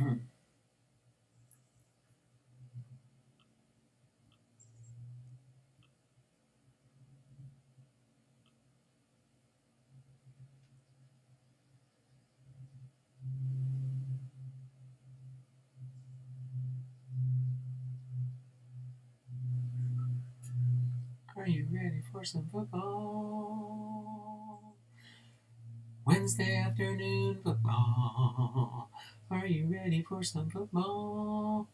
Are you ready for some football? Wednesday afternoon football. Are you ready for some football?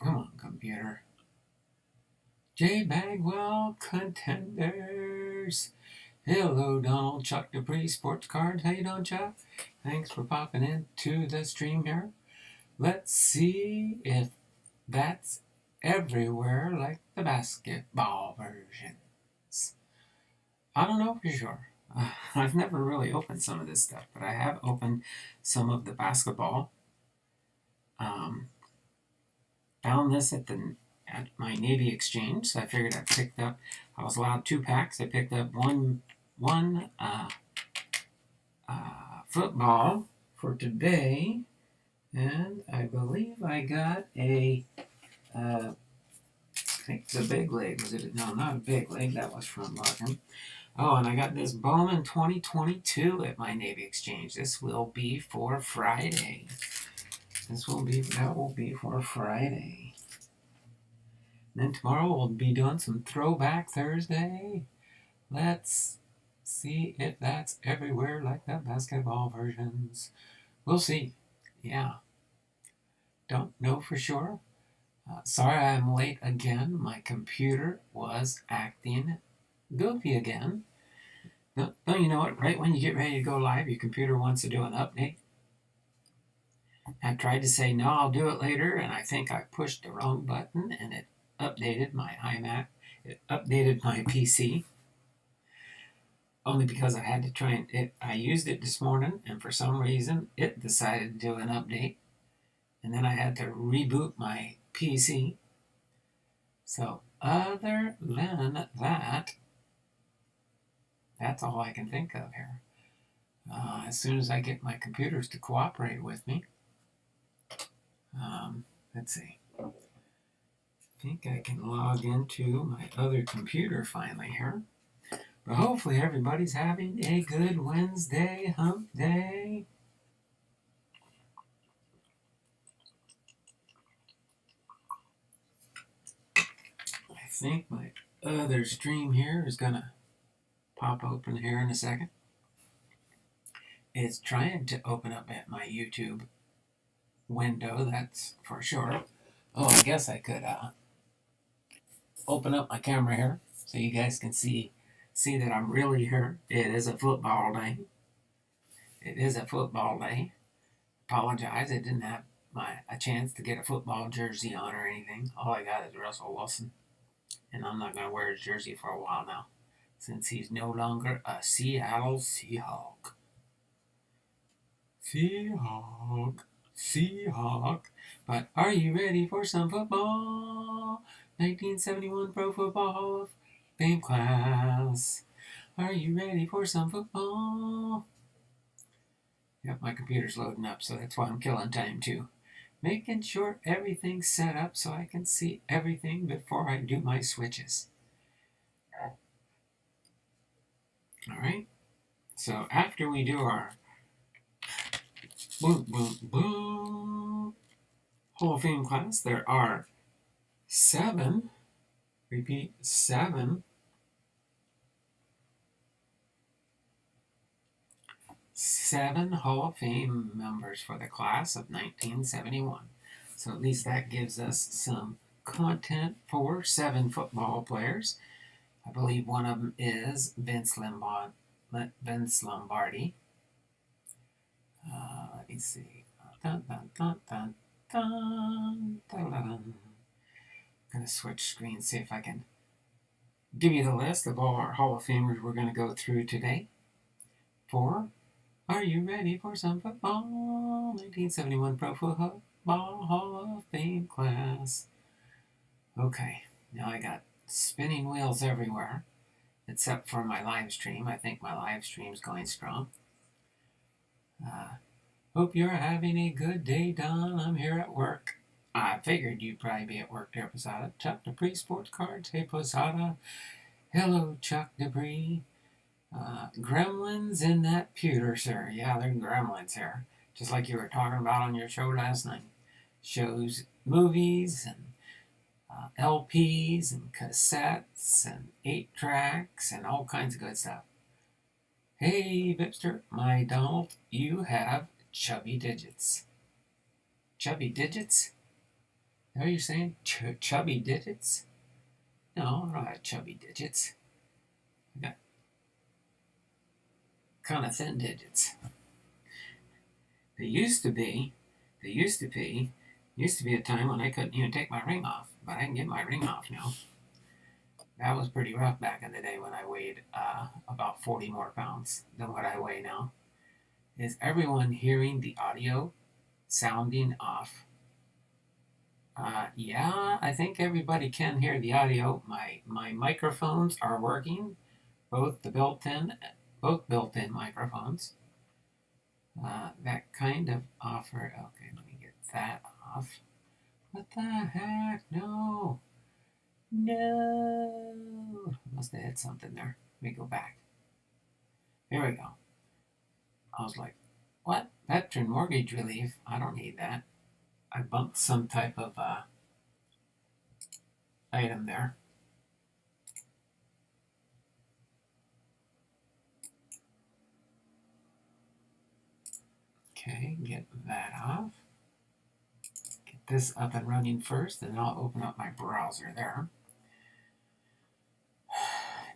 Come on, computer. J. Bagwell, Contenders. Hello, Donald. Chuck Dupree, Sports Cards. How you doing, Chuck? Thanks for popping into the stream here. Let's see if that's everywhere like the basketball versions. I don't know for sure. I've never really opened some of this stuff, but I have opened some of the basketball. Found this at my Navy exchange, so I figured I was allowed 2 packs. I picked up one football for today, and I believe I got I think the big leg. Was it? No, not a big leg. That was from Larkin. Oh, and I got this Bowman 2022 at my Navy exchange. This will be for Friday. That will be for Friday. And then tomorrow we'll be doing some Throwback Thursday. Let's see if that's everywhere like the basketball versions. We'll see. Yeah. Don't know for sure. Sorry I'm late again. My computer was acting goofy again. Don't you know it? Right when you get ready to go live, your computer wants to do an update. I tried to say, no, I'll do it later, and I think I pushed the wrong button, and it updated my iMac. It updated my PC. Only because I had to try and I used it this morning, and for some reason, it decided to do an update. And then I had to reboot my PC. So, other than that, that's all I can think of here. As soon as I get my computers to cooperate with me, let's see. I think I can log into my other computer finally here. But hopefully everybody's having a good Wednesday hump day. I think my other stream here is going to pop open here in a second. It's trying to open up at my YouTube window, that's for sure. Oh, I guess I could open up my camera here so you guys can see that I'm really here. It is a football day. It is a football day. Apologize, I didn't have a chance to get a football jersey on or anything. All I got is Russell Wilson, and I'm not going to wear his jersey for a while now, since he's no longer a Seattle Seahawk. Seahawk. But are you ready for some football? 1971 Pro Football Hall of Fame class. Are you ready for some football? Yep, my computer's loading up, so that's why I'm killing time too. Making sure everything's set up so I can see everything before I do my switches. Alright, so after we do our boom, boom, boom Hall of Fame class, there are 7 Hall of Fame members for the class of 1971. So at least that gives us some content for 7 football players. I believe one of them is Vince Lombardi. Let me see. Dun, dun, dun, dun, dun, dun, dun. I'm going to switch screens, see if I can give you the list of all our Hall of Famers we're going to go through today. Are you ready for some football? 1971 Pro Football Hall of Fame class. Okay, now I got spinning wheels everywhere. except for my live stream. I think my live stream's going strong. Hope you're having a good day, Don. I'm here at work. I figured you'd probably be at work there, Posada. Chuck Dupree Sports Cards. Hey, Posada. Hello, Chuck Dupree. Gremlins in that pewter, sir. Yeah, they're gremlins here. Just like you were talking about on your show last night. Shows movies and LPs and cassettes and 8-tracks and all kinds of good stuff. Hey, Vipster, my Donald, you have chubby digits. Chubby digits? Are you saying chubby digits? No, I don't have chubby digits. I got kind of thin digits. There used to be a time when I couldn't even take my ring off, but I can get my ring off now. That was pretty rough back in the day when I weighed about 40 more pounds than what I weigh now. Is everyone hearing the audio sounding off? Yeah, I think everybody can hear the audio. My microphones are working, both built-in microphones. That kind of offer. Okay, let me get that off. What the heck? No. Must have hit something there. Let me go back. There we go. I was like, what? Veteran mortgage relief? I don't need that. I bumped some type of item there. Okay, get that off. Get this up and running first, and then I'll open up my browser there.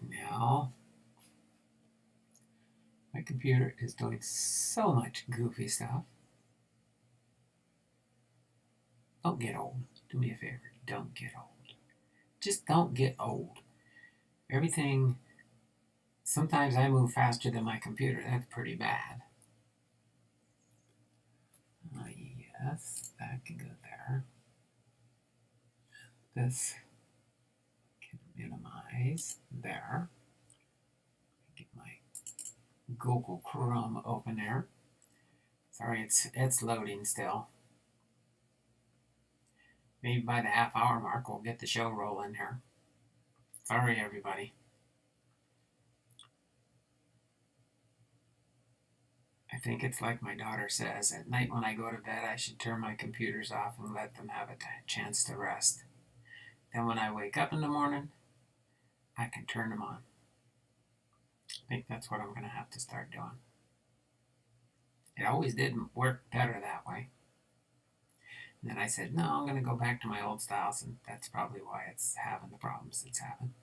Now, my computer is doing so much goofy stuff. Don't get old. Do me a favor. Don't get old. Just don't get old. Everything, sometimes I move faster than my computer. That's pretty bad. Yes, that can go there. This can minimize there. Get my Google Chrome open there. Sorry, it's loading still. Maybe by the half-hour mark we'll get the show rolling here. Sorry, everybody. I think it's like my daughter says, at night when I go to bed, I should turn my computers off and let them have a chance to rest. Then when I wake up in the morning, I can turn them on. I think that's what I'm going to have to start doing. It always did work better that way. And then I said, no, I'm going to go back to my old styles, and that's probably why it's having the problems it's having.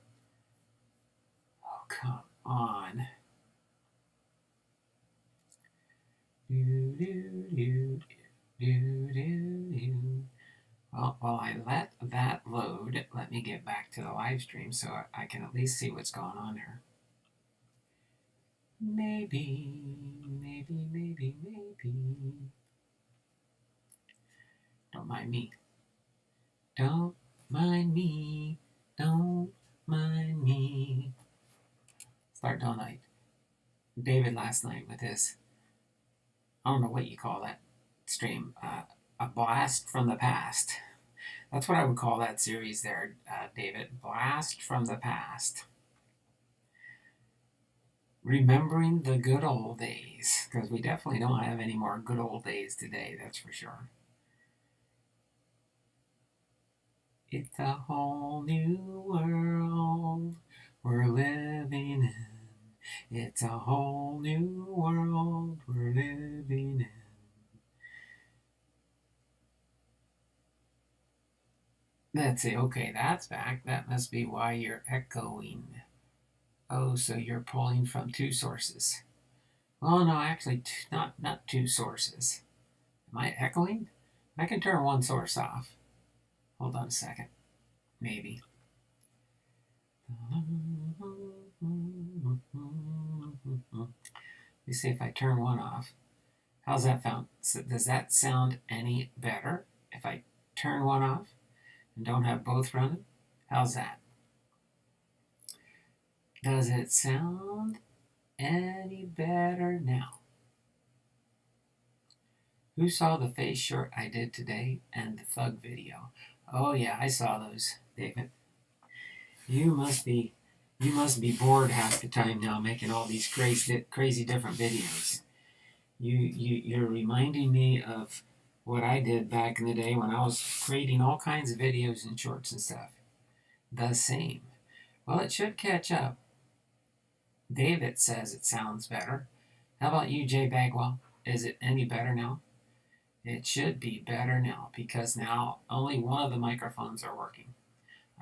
Oh, come on. Well, while I let that load, let me get back to the live stream so I can at least see what's going on here. Maybe. Don't mind me. Don't mind me. Don't mind me. Start all night. David last night with his, I don't know what you call that stream, a blast from the past. That's what I would call that series there, David. Blast from the past. Remembering the good old days, because we definitely don't have any more good old days today, that's for sure. It's a whole new world we're living in. It's a whole new world we're living in. Let's see, okay, that's back. That must be why you're echoing. Oh, so you're pulling from two sources. Oh, no, actually, not two sources. Am I echoing? I can turn one source off. Hold on a second. Maybe. Let me see if I turn one off. How's that sound? Does that sound any better if I turn one off and don't have both running? How's that? Does it sound any better now? Who saw the face shirt I did today and the thug video? Oh yeah, I saw those, David. You must be you must be bored half the time now making all these crazy different videos. You're reminding me of what I did back in the day when I was creating all kinds of videos and shorts and stuff. The same. Well, it should catch up. David says it sounds better. How about you, Jay Bagwell? Is it any better now? It should be better now because now only one of the microphones are working.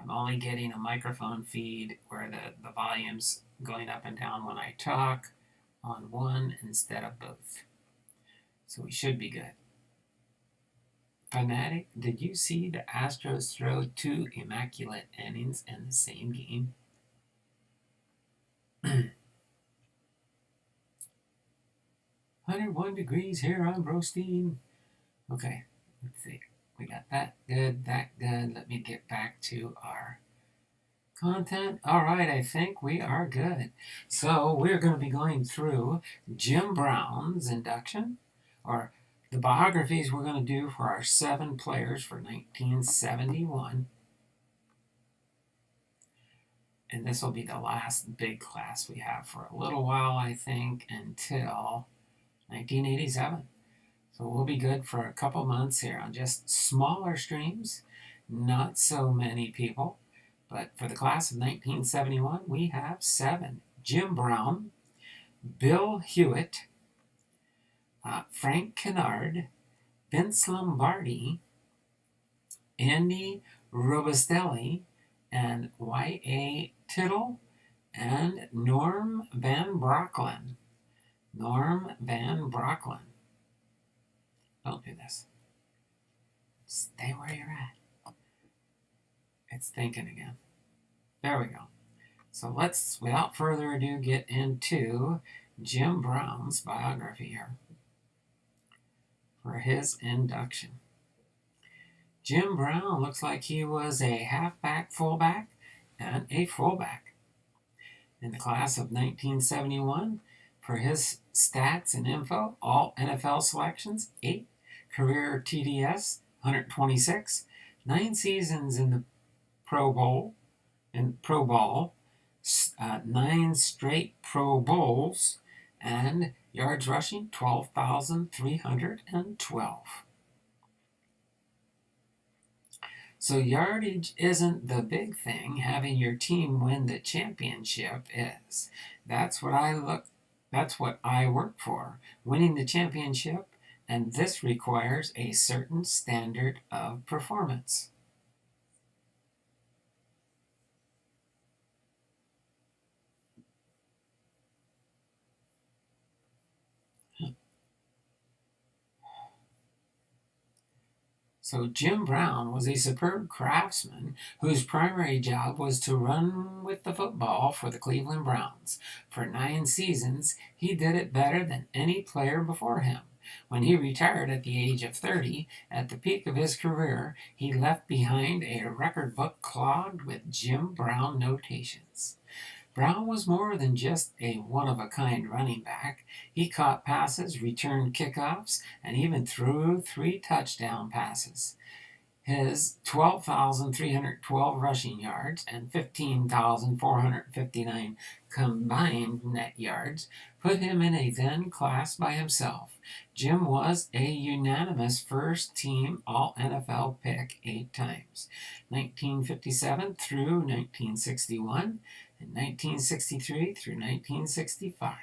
I'm only getting a microphone feed where the volume's going up and down when I talk on one instead of both. So we should be good. Fanatic, did you see the Astros throw 2 immaculate innings in the same game? 101 degrees here on Brostein. Okay, let's see. We got that good, that good. Let me get back to our content. All right, I think we are good. So we're going to be going through Jim Brown's induction, or the biographies we're going to do for our 7 players for 1971. And this will be the last big class we have for a little while, I think, until 1987. So we'll be good for a couple months here on just smaller streams, not so many people. But for the class of 1971, we have 7. Jim Brown, Bill Hewitt, Frank Kinard, Vince Lombardi, Andy Robustelli, and Y.A. Tittle, and Norm Van Brocklin. Norm Van Brocklin. Don't do this. Stay where you're at. It's thinking again. There we go. So let's, without further ado, get into Jim Brown's biography here for his induction. Jim Brown looks like he was a halfback, fullback, and a fullback. In the class of 1971, for his stats and info, all NFL selections, 8, career TDS, 126, 9 seasons in the Pro Bowl, 9 straight Pro Bowls, and yards rushing, 12,312. So yardage isn't the big thing. Having your team win the championship is. That's what I work for, winning the championship, and this requires a certain standard of performance. So Jim Brown was a superb craftsman whose primary job was to run with the football for the Cleveland Browns. For 9 seasons, he did it better than any player before him. When he retired at the age of 30, at the peak of his career, he left behind a record book clogged with Jim Brown notations. Brown was more than just a one-of-a-kind running back. He caught passes, returned kickoffs, and even threw 3 touchdown passes. His 12,312 rushing yards and 15,459 combined net yards put him in a then class by himself. Jim was a unanimous first-team All-NFL pick 8 times, 1957 through 1961, and 1963 through 1965.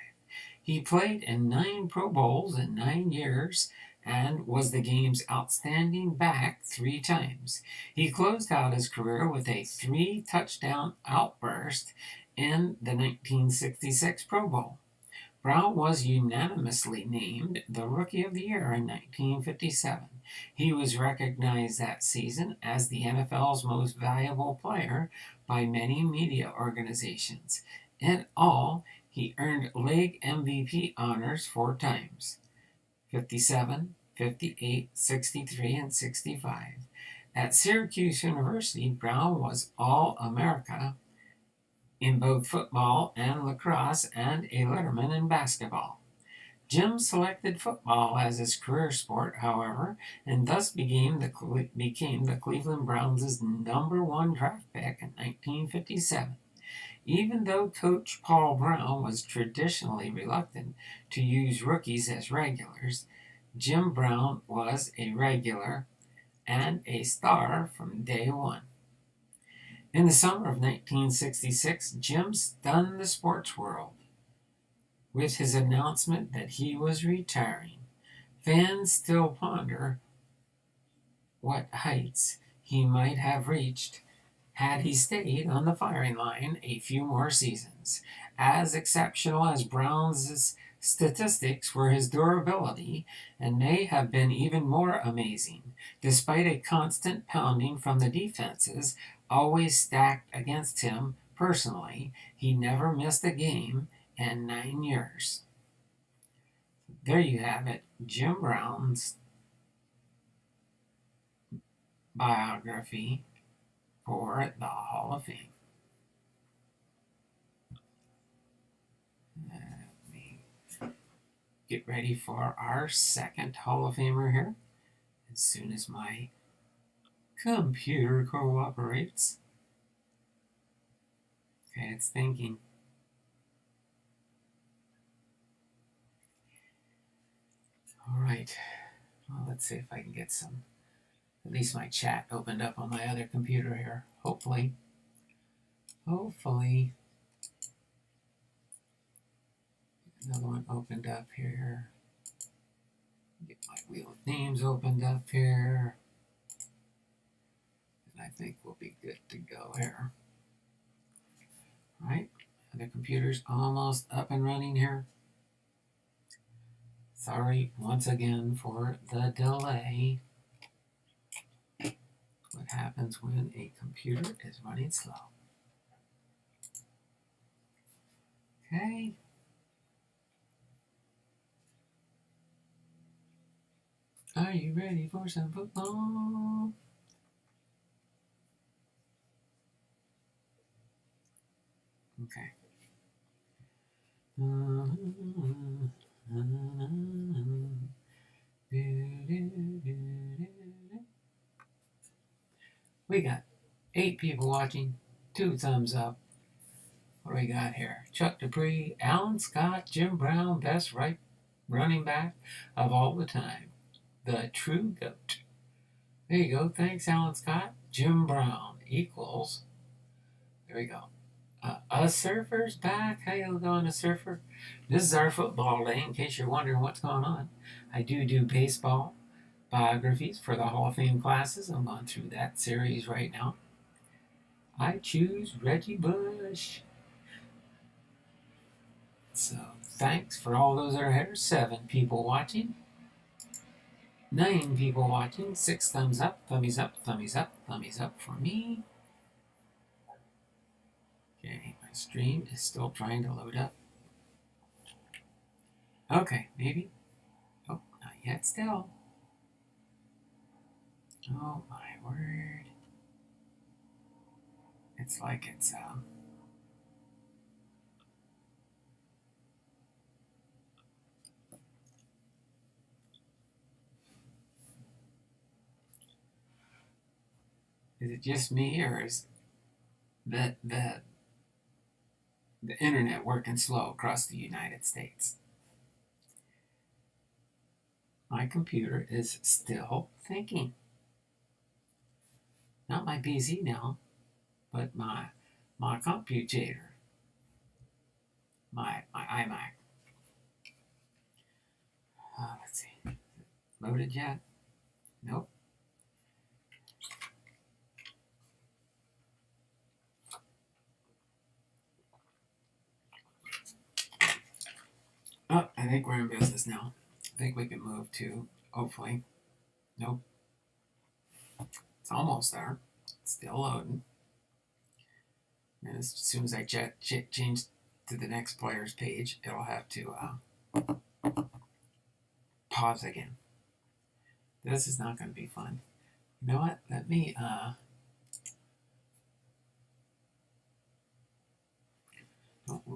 He played in 9 Pro Bowls in 9 years and was the game's outstanding back 3 times. He closed out his career with a 3-touchdown outburst in the 1966 Pro Bowl. Brown was unanimously named the Rookie of the Year in 1957. He was recognized that season as the NFL's most valuable player by many media organizations. In all, he earned league MVP honors 4 times, 57, 58, 63, and 65. At Syracuse University, Brown was All-America in both football and lacrosse and a letterman in basketball. Jim selected football as his career sport, however, and thus became the Cleveland Browns' #1 draft pick in 1957. Even though Coach Paul Brown was traditionally reluctant to use rookies as regulars, Jim Brown was a regular and a star from day one. In the summer of 1966, Jim stunned the sports world with his announcement that he was retiring. Fans still ponder what heights he might have reached had he stayed on the firing line a few more seasons. As exceptional as Brown's statistics were his durability, and may have been even more amazing, despite a constant pounding from the defenses always stacked against him personally. He never missed a game in 9 years. There you have it, Jim Brown's biography for the Hall of Fame. Let me get ready for our second Hall of Famer here as soon as my computer cooperates. Okay, it's thinking. All right, well, let's see if I can get at least my chat opened up on my other computer here. Hopefully. Another one opened up here. Get my wheel of names opened up here. And I think we'll be good to go here. All right, the computer's almost up and running here. Sorry once again for the delay. What happens when a computer is running slow? Okay. Are you ready for some football? Okay. We got 8 people watching, 2 thumbs up. What do we got here? Chuck Dupree, Alan Scott, Jim Brown, best right running back of all the time. The true GOAT. There you go. Thanks, Alan Scott. Jim Brown equals. There we go. A surfer's back. How you going, a surfer? This is our football day, in case you're wondering what's going on. I do baseball biographies for the Hall of Fame classes. I'm going through that series right now. I choose Reggie Bush. So, thanks for all those that are here. 7 people watching. 9 people watching. 6 thumbs up, thummies up, thummies up, thummies up for me. Okay, my stream is still trying to load up. Okay, maybe. Oh, not yet still. Oh my word. It's like it's is it just me, or is the internet working slow across the United States? My computer is still thinking. Not my PC now, but my computer, my iMac. Let's see. Is it loaded yet? Nope. Oh, I think we're in business now. I think we can move to, hopefully. Nope. It's almost there. It's still loading. And as soon as I change to the next player's page, it'll have to pause again. This is not going to be fun. You know what? Let me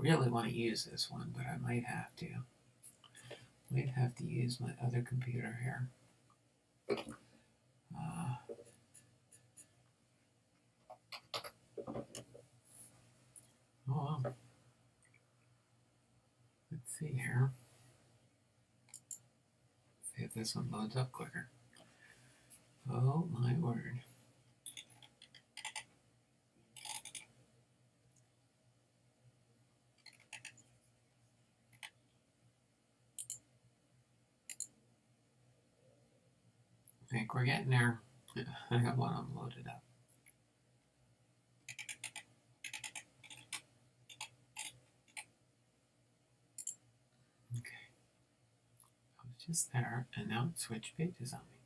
really want to use this one, but I might have to. Might have to use my other computer here. Oh, let's see here. See if this one loads up quicker. Oh my word. I think we're getting there. I got one of them loaded up. Okay. I was just there, and now it switched pages on me.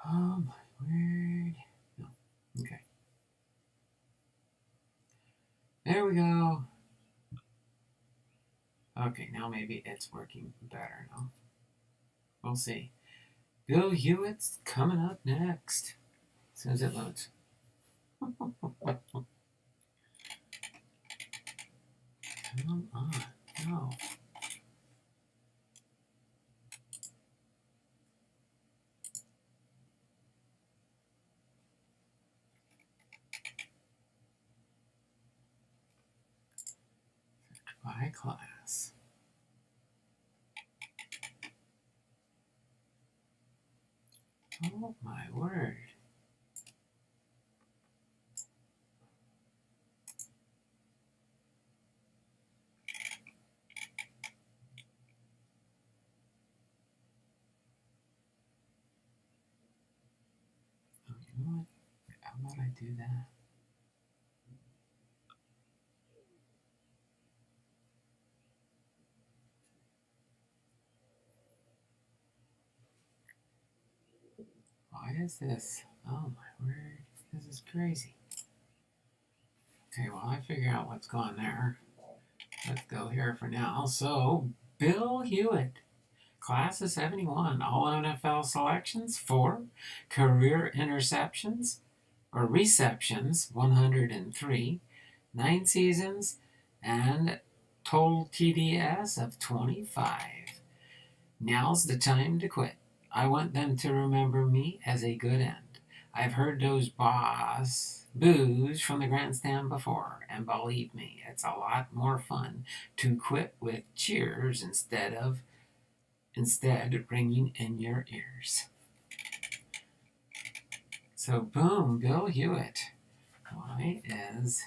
Oh my word. No. Okay. There we go. Okay, now maybe it's working better now. We'll see. Bill Hewitt's coming up next. As soon as it loads. Come on. No. By class. Oh my word. Oh, you know what? How about I do that? Why is this? Oh my word. This is crazy. Okay, well, I figure out what's going there. Let's go here for now. So, Bill Hewitt, class of 71, all NFL selections, 4, career interceptions or receptions, 103, 9 seasons, and total TDS of 25. Now's the time to quit. I want them to remember me as a good end. I've heard those boos from the grandstand before, and believe me, it's a lot more fun to quit with cheers instead ringing in your ears. So boom, Bill Hewitt. Why is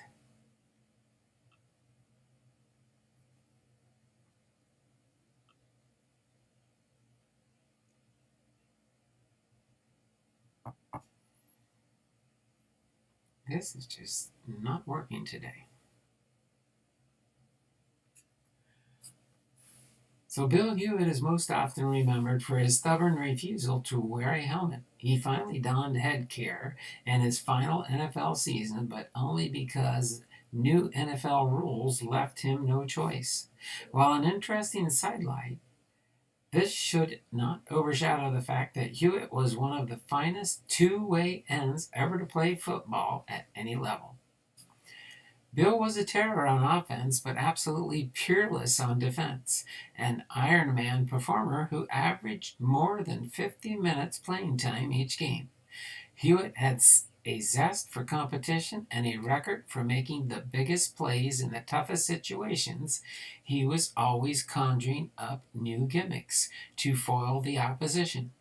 this is just not working today. So Bill Hewitt is most often remembered for his stubborn refusal to wear a helmet. He finally donned headgear in his final NFL season, but only because new NFL rules left him no choice. While an interesting sidelight, this should not overshadow the fact that Hewitt was one of the finest two-way ends ever to play football at any level. Bill was a terror on offense, but absolutely peerless on defense, an Ironman performer who averaged more than 50 minutes playing time each game. Hewitt had a zest for competition and a record for making the biggest plays in the toughest situations. He was always conjuring up new gimmicks to foil the opposition.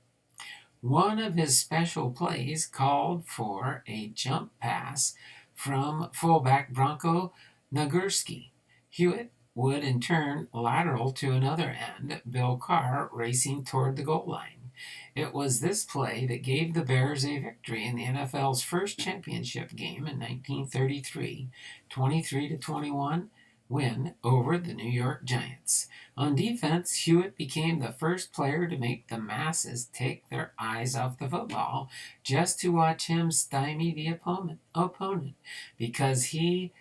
One of his special plays called for a jump pass from fullback Bronco Nagurski. Hewitt would in turn lateral to another end, Bill Carr racing toward the goal line. It was this play that gave the Bears a victory in the NFL's first championship game in 1933, 23-21 win over the New York Giants. On defense, Hewitt became the first player to make the masses take their eyes off the football just to watch him stymie the opponent because he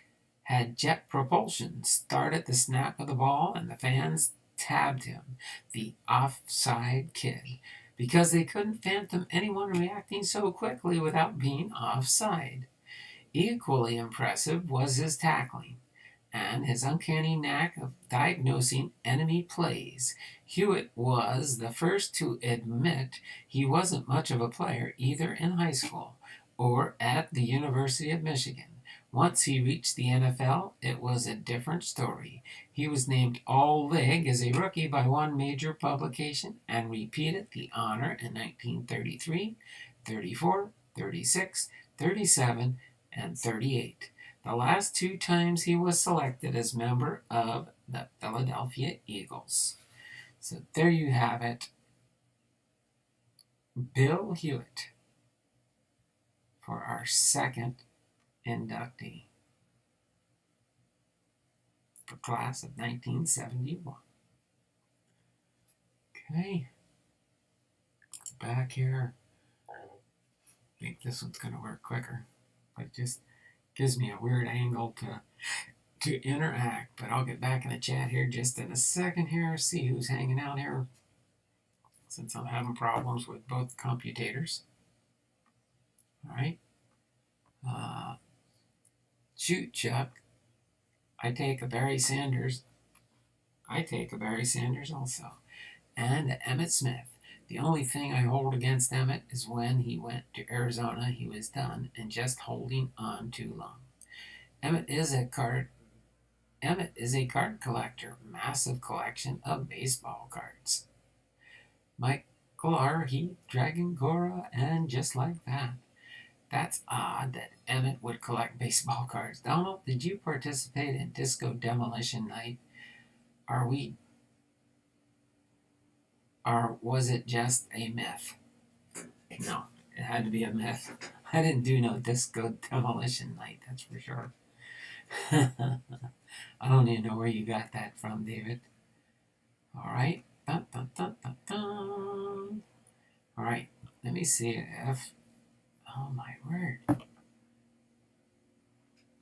had jet propulsion, start at the snap of the ball, and the fans tabbed him the offside kid because they couldn't fathom anyone reacting so quickly without being offside. Equally impressive was his tackling. and his uncanny knack of diagnosing enemy plays. Hewitt was the first to admit he wasn't much of a player either in high school or at the University of Michigan. Once he reached the NFL, it was a different story. He was named All-League as a rookie by one major publication and repeated the honor in 1933, 34, 36, 37, and 38. The last two times he was selected as member of the Philadelphia Eagles. So there you have it. Bill Hewitt for our second inductee for class of 1971. Okay. Back here. I think this one's going to work quicker. But it just gives me a weird angle to interact. But I'll get back in the chat here just in a second here. See who's hanging out here. Since I'm having problems with both computators. All right. Shoot, Chuck. I take a Barry Sanders also. And Emmett Smith. The only thing I hold against Emmett is when he went to Arizona, he was done and just holding on too long. Emmett is a card collector, massive collection of baseball cards. Michael R. Heath, Dragon Gora, and just like that. That's odd that Emmett would collect baseball cards. Donald, did you participate in Disco Demolition Night? Or was it just a myth? No, it had to be a myth. I didn't do no Disco Demolition Night, that's for sure. I don't even know where you got that from, David. All right. Dun, dun, dun, dun, dun. All right, let me see if... Oh, my word.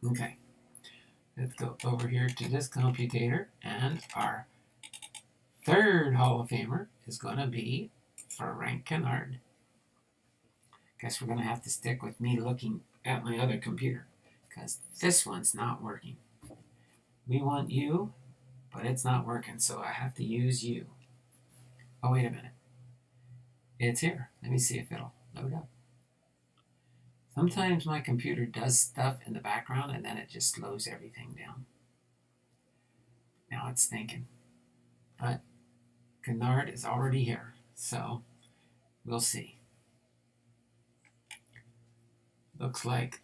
Okay. Let's go over here to this computator, and our third Hall of Famer is going to be Frank Kinard. Guess we're going to have to stick with me looking at my other computer, because this one's not working. We want you, but it's not working, so I have to use you. Oh, wait a minute. It's here. Let me see if it'll load up. Sometimes my computer does stuff in the background and then it just slows everything down. Now it's thinking. But Kinard is already here, so we'll see. Looks like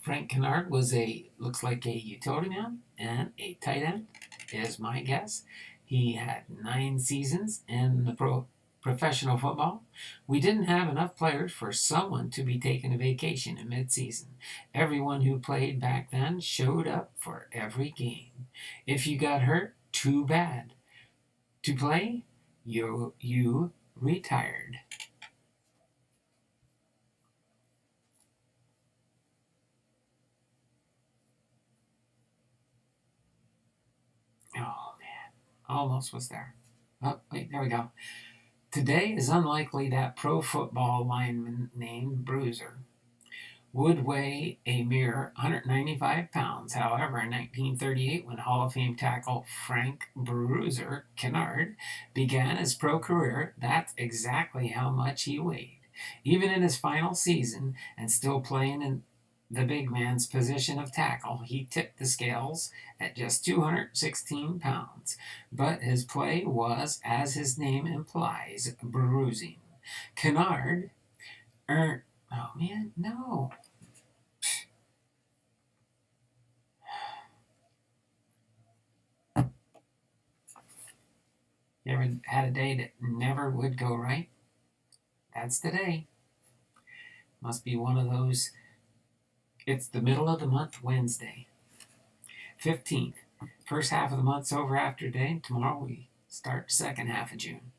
Frank Kinard looks like a utility man and a tight end is my guess. He had 9 seasons in the professional football. We didn't have enough players for someone to be taking a vacation in mid-season. Everyone who played back then showed up for every game. If you got hurt, too bad. To play, you retired. Oh, man. Almost was there. Oh, wait, there we go. Today is unlikely that pro football lineman named Bruiser would weigh a mere 195 pounds. However, in 1938, when Hall of Fame tackle Frank Bruiser Kinard began his pro career, that's exactly how much he weighed. Even in his final season and still playing in the big man's position of tackle, he tipped the scales at just 216 pounds. But his play was, as his name implies, bruising. Kinard earned... Oh, man, no. You ever had a day that never would go right? That's the day. Must be one of those... It's the middle of the month, Wednesday. 15th. First half of the month's over after today. Tomorrow we start second half of June.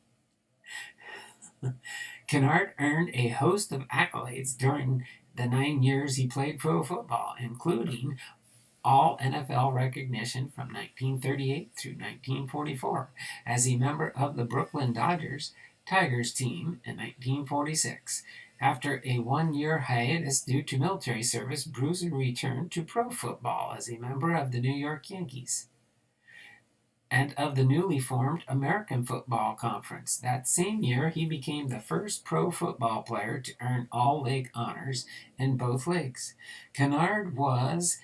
Kinard earned a host of accolades during the 9 years he played pro football, including all NFL recognition from 1938 through 1944 as a member of the Brooklyn Tigers team in 1946. After a one-year hiatus due to military service, Bruiser returned to pro football as a member of the New York Yankees and of the newly formed American Football Conference. That same year, he became the first pro football player to earn all-league honors in both leagues. Kinard was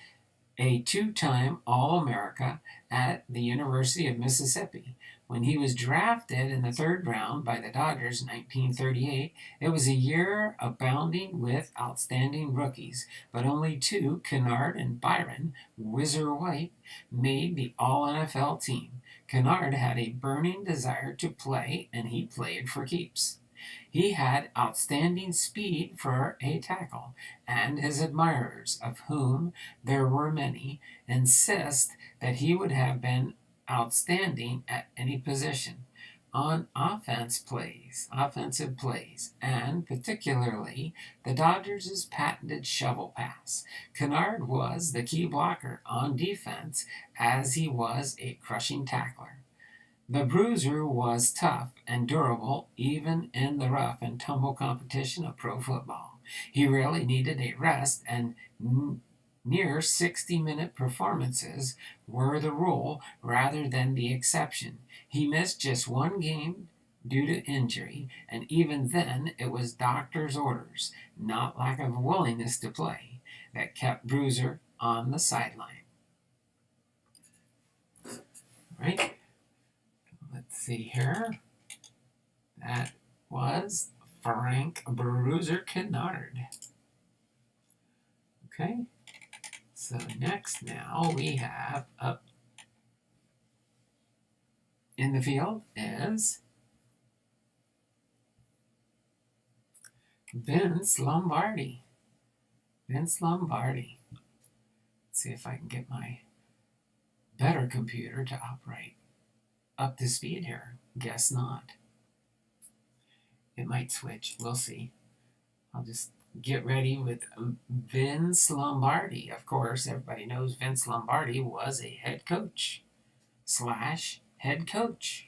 a two-time All-America at the University of Mississippi. When he was drafted in the third round by the Dodgers in 1938, it was a year abounding with outstanding rookies, but only two, Kinard and Byron Whizzer White, made the All-NFL team. Kinard had a burning desire to play, and he played for keeps. He had outstanding speed for a tackle, and his admirers, of whom there were many, insist that he would have been outstanding at any position. On offensive plays, and particularly the Dodgers' patented shovel pass, Kinard was the key blocker on defense as he was a crushing tackler. The Bruiser was tough and durable even in the rough and tumble competition of pro football. He rarely needed a rest, and near 60-minute performances were the rule rather than the exception. He missed just one game due to injury, and even then it was doctor's orders, not lack of willingness to play, that kept Bruiser on the sideline. Right? Let's see here. That was Frank Bruiser Kinard. Okay. So next now we have up in the field is Vince Lombardi. Vince Lombardi. Let's see if I can get my better computer to operate up to speed here. Guess not. It might switch. We'll see. I'll just get ready with Vince Lombardi. Of course, everybody knows Vince Lombardi was a head coach / head coach.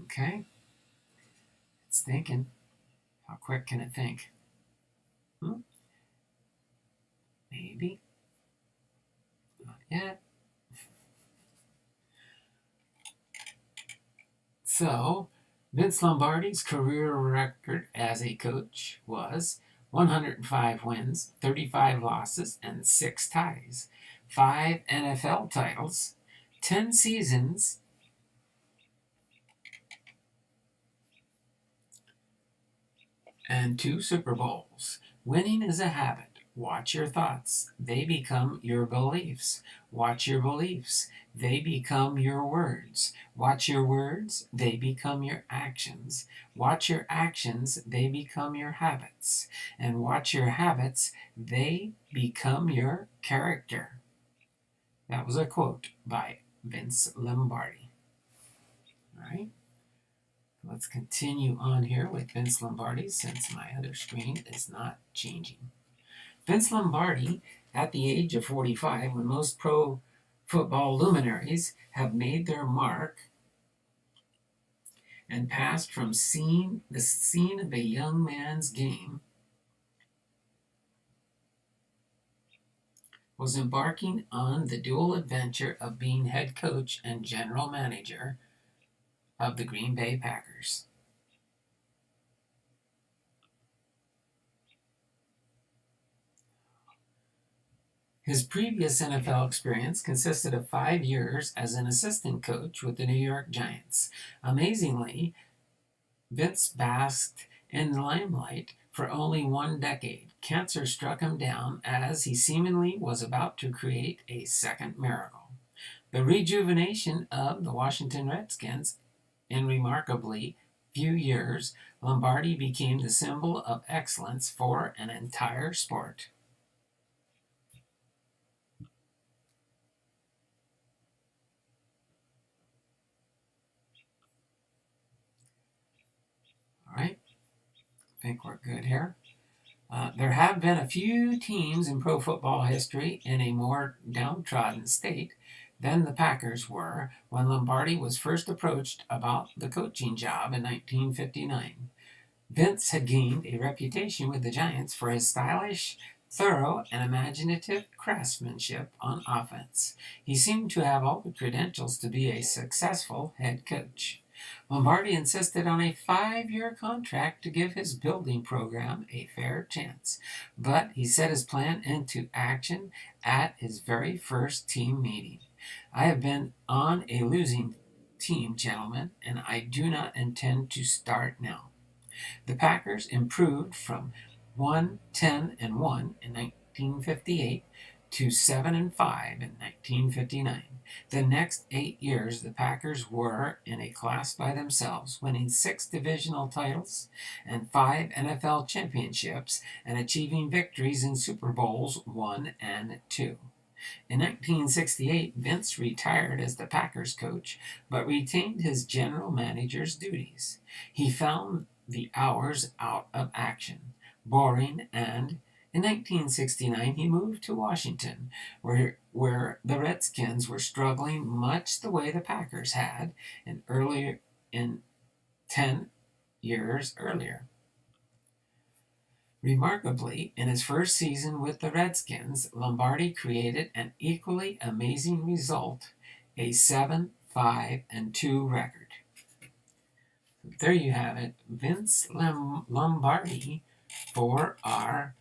Okay. It's thinking. How quick can it think? Maybe. Not yet. So, Vince Lombardi's career record as a coach was 105 wins, 35 losses, and 6 ties, 5 NFL titles, 10 seasons, and 2 Super Bowls. Winning is a habit. Watch your thoughts. They become your beliefs. Watch your beliefs. They become your words. Watch your words. They become your actions. Watch your actions. They become your habits. And watch your habits. They become your character. That was a quote by Vince Lombardi. All right. Let's continue on here with Vince Lombardi since my other screen is not changing. Vince Lombardi, at the age of 45, when most pro football luminaries have made their mark and passed from the scene of a young man's game, was embarking on the dual adventure of being head coach and general manager of the Green Bay Packers. His previous NFL experience consisted of 5 years as an assistant coach with the New York Giants. Amazingly, Vince basked in the limelight for only 1 decade. Cancer struck him down as he seemingly was about to create a second miracle. The rejuvenation of the Washington Redskins in remarkably few years, Lombardi became the symbol of excellence for an entire sport. All right, I think we're good here. There have been a few teams in pro football history in a more downtrodden state than the Packers were when Lombardi was first approached about the coaching job in 1959. Vince had gained a reputation with the Giants for his stylish, thorough, and imaginative craftsmanship on offense. He seemed to have all the credentials to be a successful head coach. Lombardi insisted on a 5-year contract to give his building program a fair chance, but he set his plan into action at his very first team meeting. I have been on a losing team, gentlemen, and I do not intend to start now. The Packers improved from 1-10-1 in 1958 to 7-5 in 1959. The next 8 years, the Packers were in a class by themselves, winning 6 divisional titles and 5 NFL championships and achieving victories in Super Bowls 1 and 2. In 1968, Vince retired as the Packers coach, but retained his general manager's duties. He found the hours out of action boring, and in 1969 he moved to Washington, where the Redskins were struggling much the way the Packers had in 10 years earlier. Remarkably, in his first season with the Redskins, Lombardi created an equally amazing result, a 7-5-2 record. There you have it, Vince Lombardi for our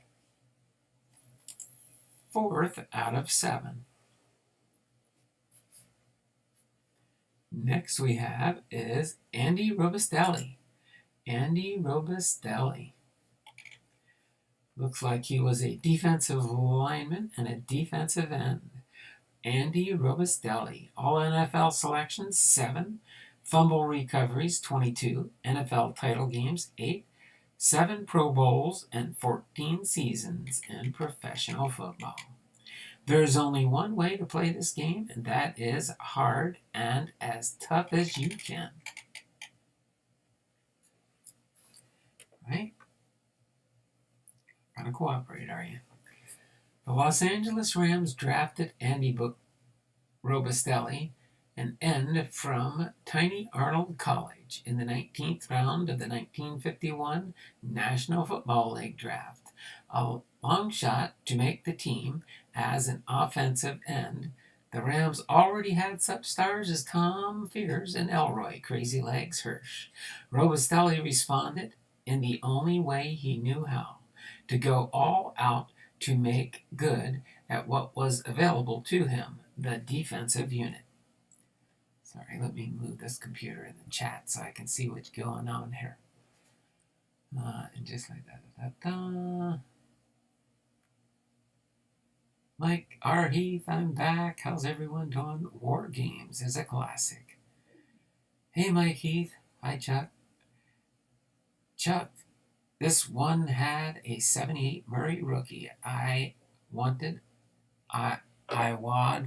4th out of 7. Next we have is Andy Robustelli. Andy Robustelli. Looks like he was a defensive lineman and a defensive end. Andy Robustelli. All NFL selections, 7. Fumble recoveries, 22. NFL title games, 8. 7 Pro Bowls and 14 seasons in professional football. There's only one way to play this game, and that is hard and as tough as you can. Right? Gonna cooperate, are you? The Los Angeles Rams drafted Andy Robustelli, an end from Tiny Arnold College, in the 19th round of the 1951 National Football League draft. A long shot to make the team as an offensive end. The Rams already had such stars as Tom Fears and Elroy Crazy Legs Hirsch. Robustelli responded in the only way he knew how, to go all out to make good at what was available to him, the defensive unit. Sorry, let me move this computer in the chat so I can see what's going on here. And just like that. Mike R. Heath, I'm back. How's everyone doing? War Games is a classic. Hey, Mike Heath. Hi, Chuck. Chuck, this one had a 78 Murray rookie. I was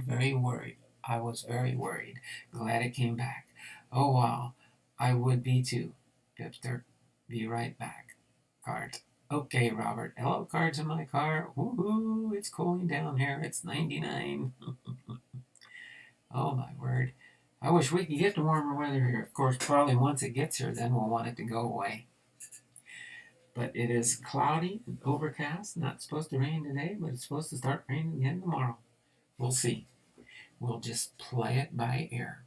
very worried. I was very worried. Glad it came back. Oh, wow. I would be too. Pipster, be right back. Cards. Okay, Robert. Hello, cards in my car. Woohoo! It's cooling down here. It's 99. Oh, my word. I wish we could get to warmer weather here. Of course, probably once it gets here, then we'll want it to go away. But it is cloudy and overcast. Not supposed to rain today, but it's supposed to start raining again tomorrow. We'll see. We'll just play it by ear.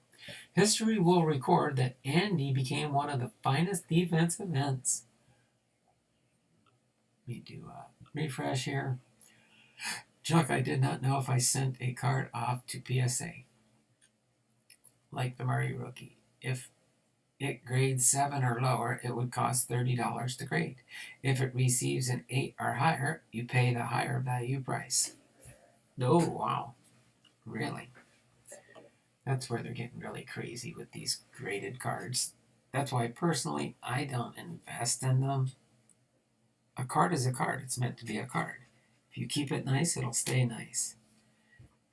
History will record that Andy became one of the finest defensive ends. Let me do a refresh here. Chuck, I did not know if I sent a card off to PSA, like the Murray rookie. If it grades 7 or lower, it would cost $30 to grade. If it receives an 8 or higher, you pay the higher value price. Oh, wow. Really? That's where they're getting really crazy with these graded cards. That's why, personally, I don't invest in them. A card is a card. It's meant to be a card. If you keep it nice, it'll stay nice.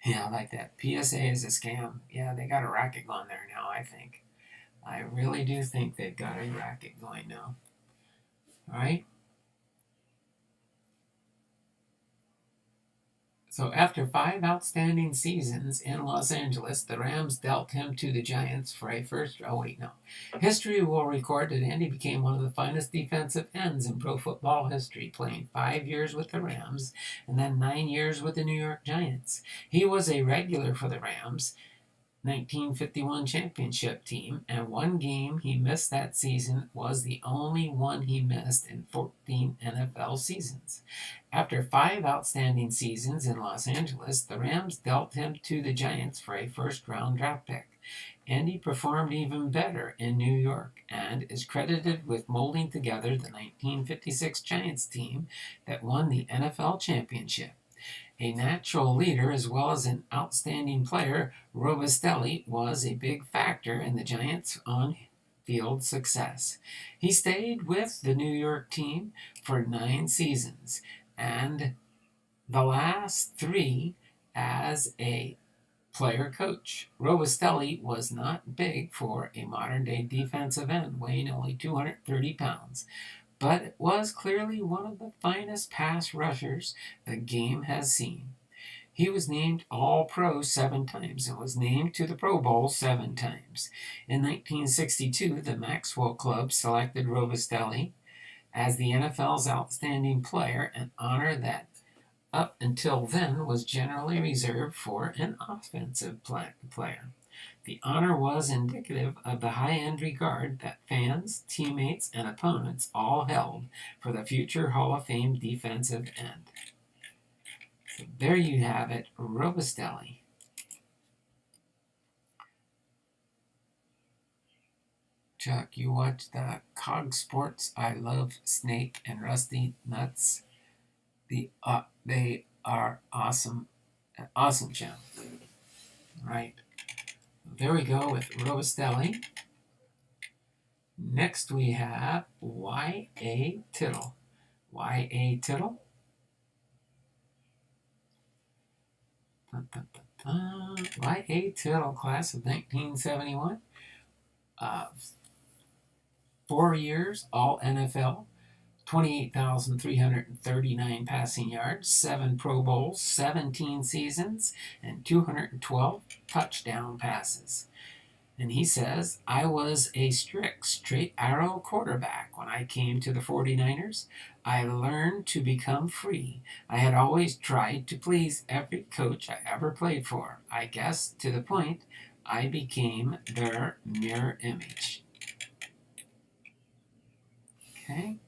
Yeah, I like that. PSA is a scam. Yeah, they got a racket going there now, I think. I really do think they've got a racket going now. All right? So after 5 outstanding seasons in Los Angeles, the Rams dealt him to the Giants for a first. Oh wait, no. History will record that Andy became one of the finest defensive ends in pro football history, playing 5 years with the Rams and then 9 years with the New York Giants. He was a regular for the Rams 1951 championship team, and one game he missed that season was the only one he missed in 14 NFL seasons. After 5 outstanding seasons in Los Angeles, the Rams dealt him to the Giants for a first-round draft pick. Andy performed even better in New York and is credited with molding together the 1956 Giants team that won the NFL championship. A natural leader as well as an outstanding player, Robustelli was a big factor in the Giants' on-field success. He stayed with the New York team for 9 seasons, and the last 3 as a player coach. Robustelli was not big for a modern-day defensive end, weighing only 230 pounds. But it was clearly one of the finest pass rushers the game has seen. He was named All-Pro 7 times and was named to the Pro Bowl 7 times. In 1962, the Maxwell Club selected Robustelli as the NFL's outstanding player, an honor that up until then was generally reserved for an offensive player. The honor was indicative of the high-end regard that fans, teammates, and opponents all held for the future Hall of Fame defensive end. So there you have it, Robustelli. Chuck, you watch the Cog Sports I Love Snake and Rusty Nuts. They are awesome, awesome channel. Right. There we go with Robustelli. Next we have Y.A. Tittle. Y.A. Tittle. Y.A. Tittle, class of 1971. 4 years, all NFL. 28,339 passing yards, 7 Pro Bowls, 17 seasons, and 212 touchdown passes. And he says, I was a strict, straight arrow quarterback when I came to the 49ers. I learned to become free. I had always tried to please every coach I ever played for. I guess to the point I became their mirror image. Okay.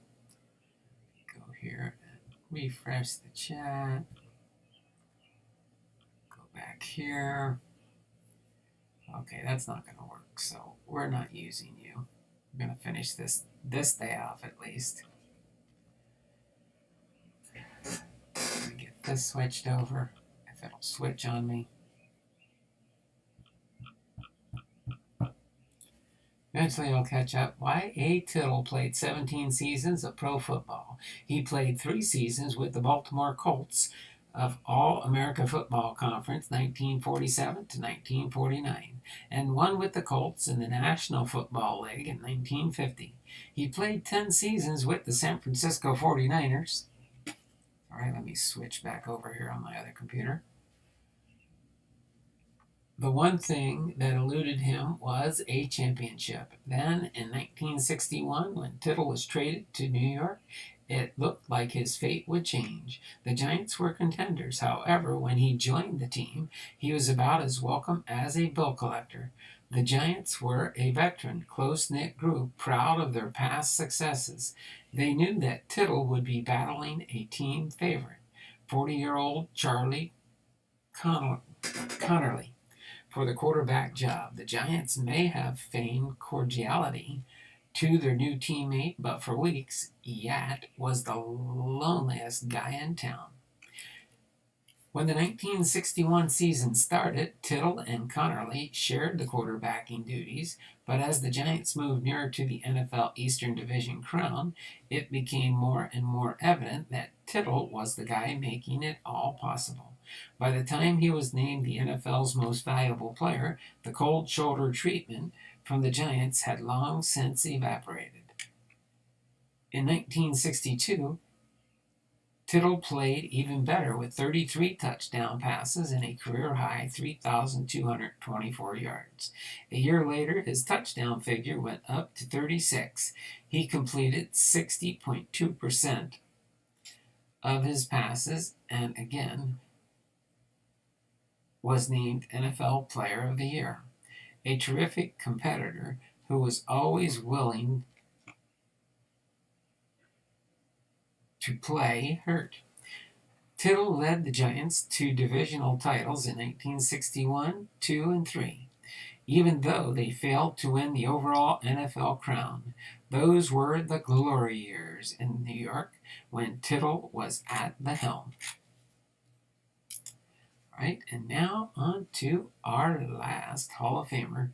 Here and refresh the chat. Go back here. Okay, that's not going to work, so we're not using you. I'm going to finish this day off at least. Let me get this switched over, if it'll switch on me. Eventually I'll catch up. Y.A. Tittle played 17 seasons of pro football. He played 3 seasons with the Baltimore Colts of All-America Football Conference 1947 to 1949, and 1 with the Colts in the National Football League in 1950. He played 10 seasons with the San Francisco 49ers. All right, let me switch back over here on my other computer. The one thing that eluded him was a championship. Then, in 1961, when Tittle was traded to New York, it looked like his fate would change. The Giants were contenders. However, when he joined the team, he was about as welcome as a bill collector. The Giants were a veteran, close-knit group, proud of their past successes. They knew that Tittle would be battling a team favorite, 40-year-old Charlie Connerly, for the quarterback job. The Giants may have feigned cordiality to their new teammate, but for weeks, Yat was the loneliest guy in town. When the 1961 season started, Tittle and Connerly shared the quarterbacking duties, but as the Giants moved nearer to the NFL Eastern Division crown, it became more and more evident that Tittle was the guy making it all possible. By the time he was named the NFL's most valuable player, the cold shoulder treatment from the Giants had long since evaporated. In 1962, Tittle played even better with 33 touchdown passes and a career-high 3,224 yards. A year later, his touchdown figure went up to 36. He completed 60.2% of his passes and again was named NFL Player of the Year. A terrific competitor who was always willing to play hurt. Tittle led the Giants to divisional titles in 1961, 2, and 3. Even though they failed to win the overall NFL crown, those were the glory years in New York when Tittle was at the helm. Right, and now on to our last Hall of Famer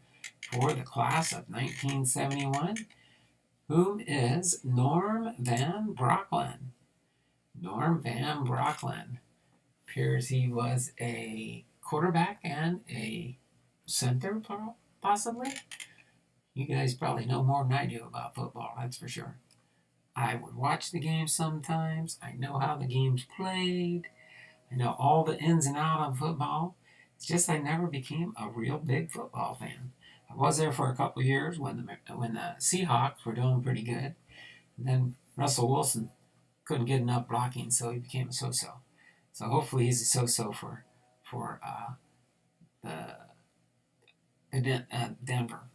for the class of 1971, whom is Norm Van Brocklin. Norm Van Brocklin. Appears he was a quarterback and a center, possibly. You guys probably know more than I do about football, that's for sure. I would watch the games sometimes. I know how the game's played. I know all the ins and outs of football. It's just I never became a real big football fan. I was there for a couple of years when the Seahawks were doing pretty good. And then Russell Wilson couldn't get enough blocking, so he became a so-so. So hopefully he's a so-so for Denver.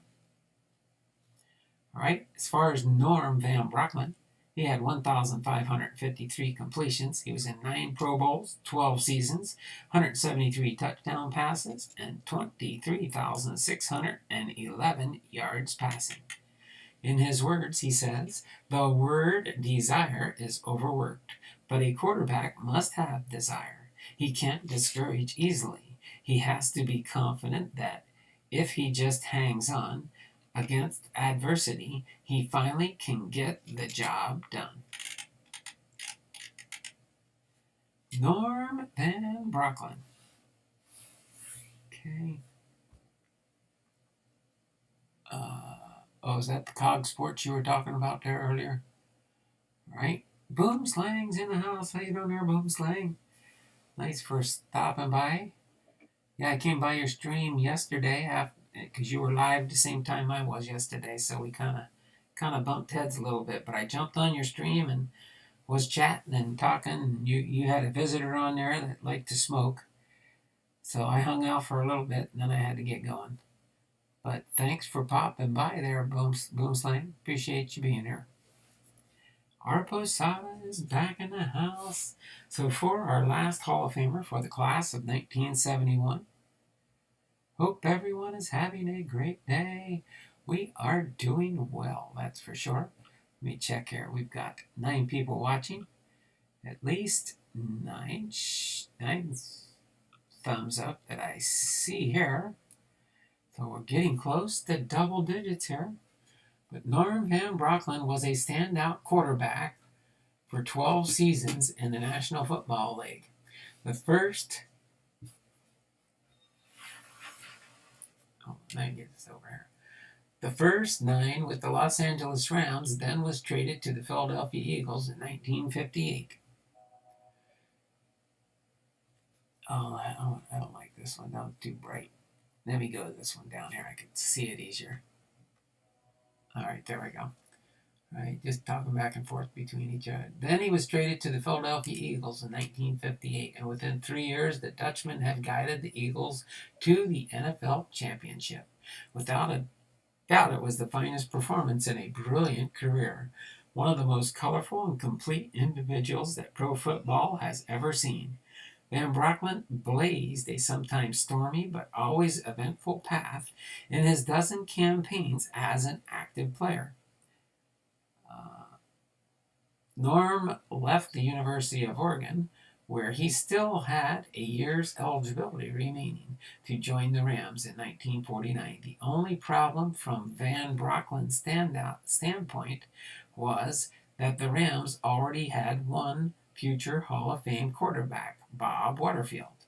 All right. As far as Norm Van Brocklin, he had 1,553 completions. He was in 9 Pro Bowls, 12 seasons, 173 touchdown passes, and 23,611 yards passing. In his words, he says, "The word desire is overworked, but a quarterback must have desire. He can't discourage easily. He has to be confident that if he just hangs on against adversity, he finally can get the job done." Norm Van Brocklin. Okay. Is that the COG Sports you were talking about there earlier? Right? Boom Slang's in the house. How you doing there, Boom Slang? Thanks for stopping by. Yeah, I came by your stream yesterday because you were live the same time I was yesterday, so we kind of bumped heads a little bit. But I jumped on your stream and was chatting and talking. You had a visitor on there that liked to smoke, so I hung out for a little bit and then I had to get going. But thanks for popping by there, Boom Slang. Appreciate you being here. Our Posada is back in the house. So for our last Hall of Famer for the class of 1971, hope everyone is having a great day. We are doing well, that's for sure. Let me check here. We've got 9 people watching. At least 9 thumbs up that I see here. So we're getting close to double digits here. But Norm Van Brocklin was a standout quarterback for 12 seasons in the National Football League. The first... let me get this over here. The first 9 with the Los Angeles Rams, then was traded to the Philadelphia Eagles in 1958. I don't like this one. That was too bright. Let me go to this one down here. I can see it easier. All right, there we go. All right, just talking back and forth between each other. Then he was traded to the Philadelphia Eagles in 1958, and within 3 years, the Dutchman had guided the Eagles to the NFL championship. Without a doubt, it was the finest performance in a brilliant career. One of the most colorful and complete individuals that pro football has ever seen. Van Brocklin blazed a sometimes stormy but always eventful path in his dozen campaigns as an active player. Norm left the University of Oregon, where he still had a year's eligibility remaining, to join the Rams in 1949. The only problem from Van Brocklin's standpoint was that the Rams already had one future Hall of Fame quarterback, Bob Waterfield.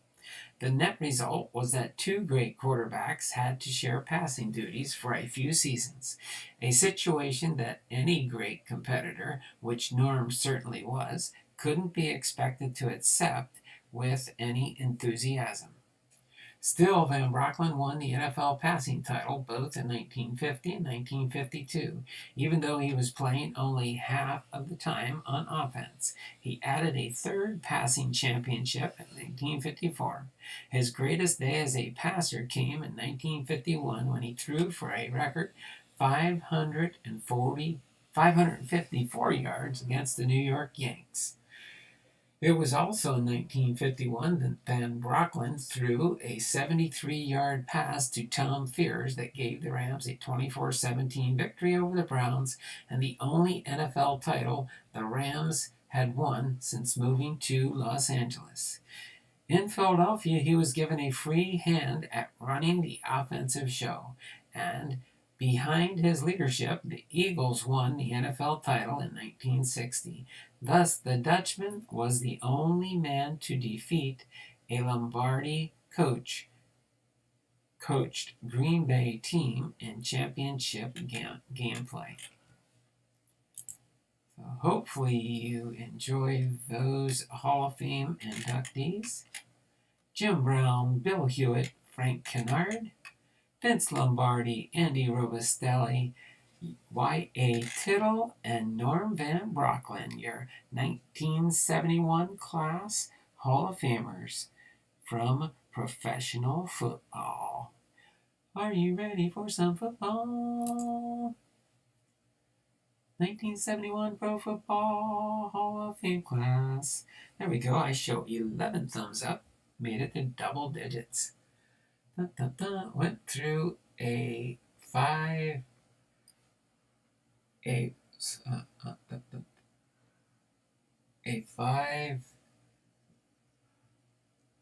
The net result was that 2 great quarterbacks had to share passing duties for a few seasons, a situation that any great competitor, which Norm certainly was, couldn't be expected to accept with any enthusiasm. Still, Van Brocklin won the NFL passing title both in 1950 and 1952, even though he was playing only half of the time on offense. He added a third passing championship in 1954. His greatest day as a passer came in 1951 when he threw for a record 554 yards against the New York Yanks. It was also in 1951 that Van Brocklin threw a 73-yard pass to Tom Fears that gave the Rams a 24-17 victory over the Browns and the only NFL title the Rams had won since moving to Los Angeles. In Philadelphia, he was given a free hand at running the offensive show, and behind his leadership, the Eagles won the NFL title in 1960. Thus, the Dutchman was the only man to defeat a Lombardi coached Green Bay team in championship gameplay. So hopefully you enjoy those Hall of Fame inductees. Jim Brown, Bill Hewitt, Frank Kinard, Vince Lombardi, Andy Robustelli, Y.A. Tittle, and Norm Van Brocklin, your 1971 class Hall of Famers from professional football. Are you ready for some football? 1971 Pro Football Hall of Fame class. There we go. I show 11 thumbs up. Made it to double digits. Went through a five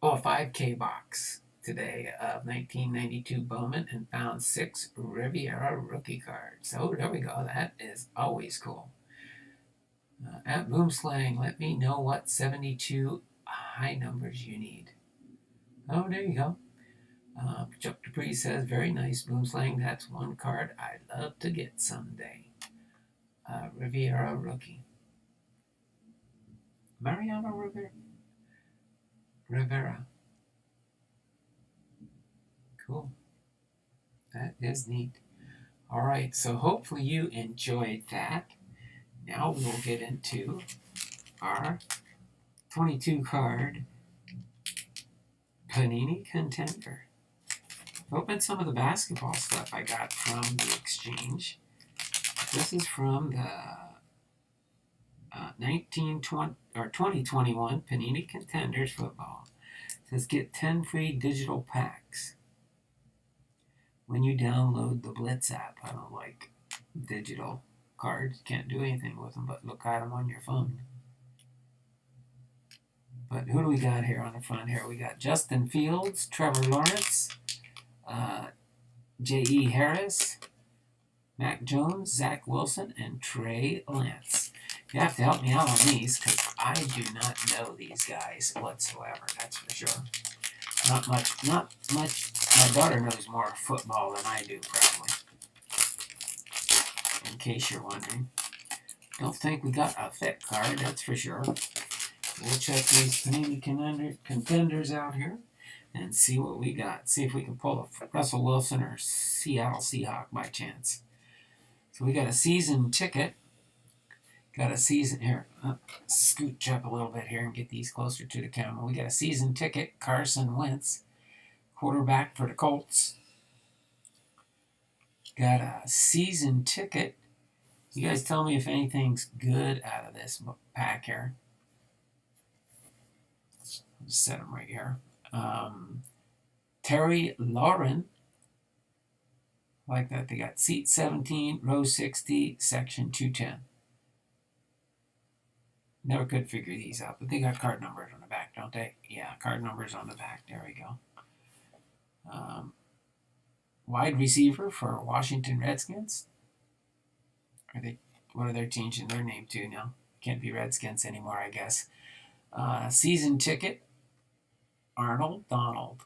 5K box today of 1992 Bowman and found 6 Riviera rookie cards. So there we go. That is always cool. At Boomslang, let me know what 72 high numbers you need. Oh, there you go. Chuck Dupree says, very nice, Boomslang. That's one card I'd love to get someday. Riviera rookie. Mariano Rivera. Cool. That is neat. All right, so hopefully you enjoyed that. Now we'll get into our 22 card Panini Contender. Open some of the basketball stuff I got from the exchange. This is from the 2021 Panini Contenders football. It says get 10 free digital packs when you download the Blitz app. I don't like digital cards. Can't do anything with them but look at them on your phone. But who do we got here on the front here? We got Justin Fields, Trevor Lawrence, J.E. Harris, Mac Jones, Zach Wilson, and Trey Lance. You have to help me out on these because I do not know these guys whatsoever. That's for sure. Not much. My daughter knows more football than I do, probably. In case you're wondering. Don't think we got a fit card, that's for sure. We'll check these Panini Contenders out here and see what we got. See if we can pull a Russell Wilson or Seattle Seahawk by chance. So we got a season ticket. Got a season here. Scooch up a little bit here and get these closer to the camera. We got a season ticket. Carson Wentz, quarterback for the Colts. Got a season ticket. You guys tell me if anything's good out of this pack here. I'll just set them right here. Terry Lauren. Like that. They got seat 17, row 60, section 210. Never could figure these out, but they got card numbers on the back, don't they? Yeah, card numbers on the back. There we go. Wide receiver for Washington Redskins. What are they changing their name to now? Can't be Redskins anymore, I guess. Season ticket. Arnold Donald.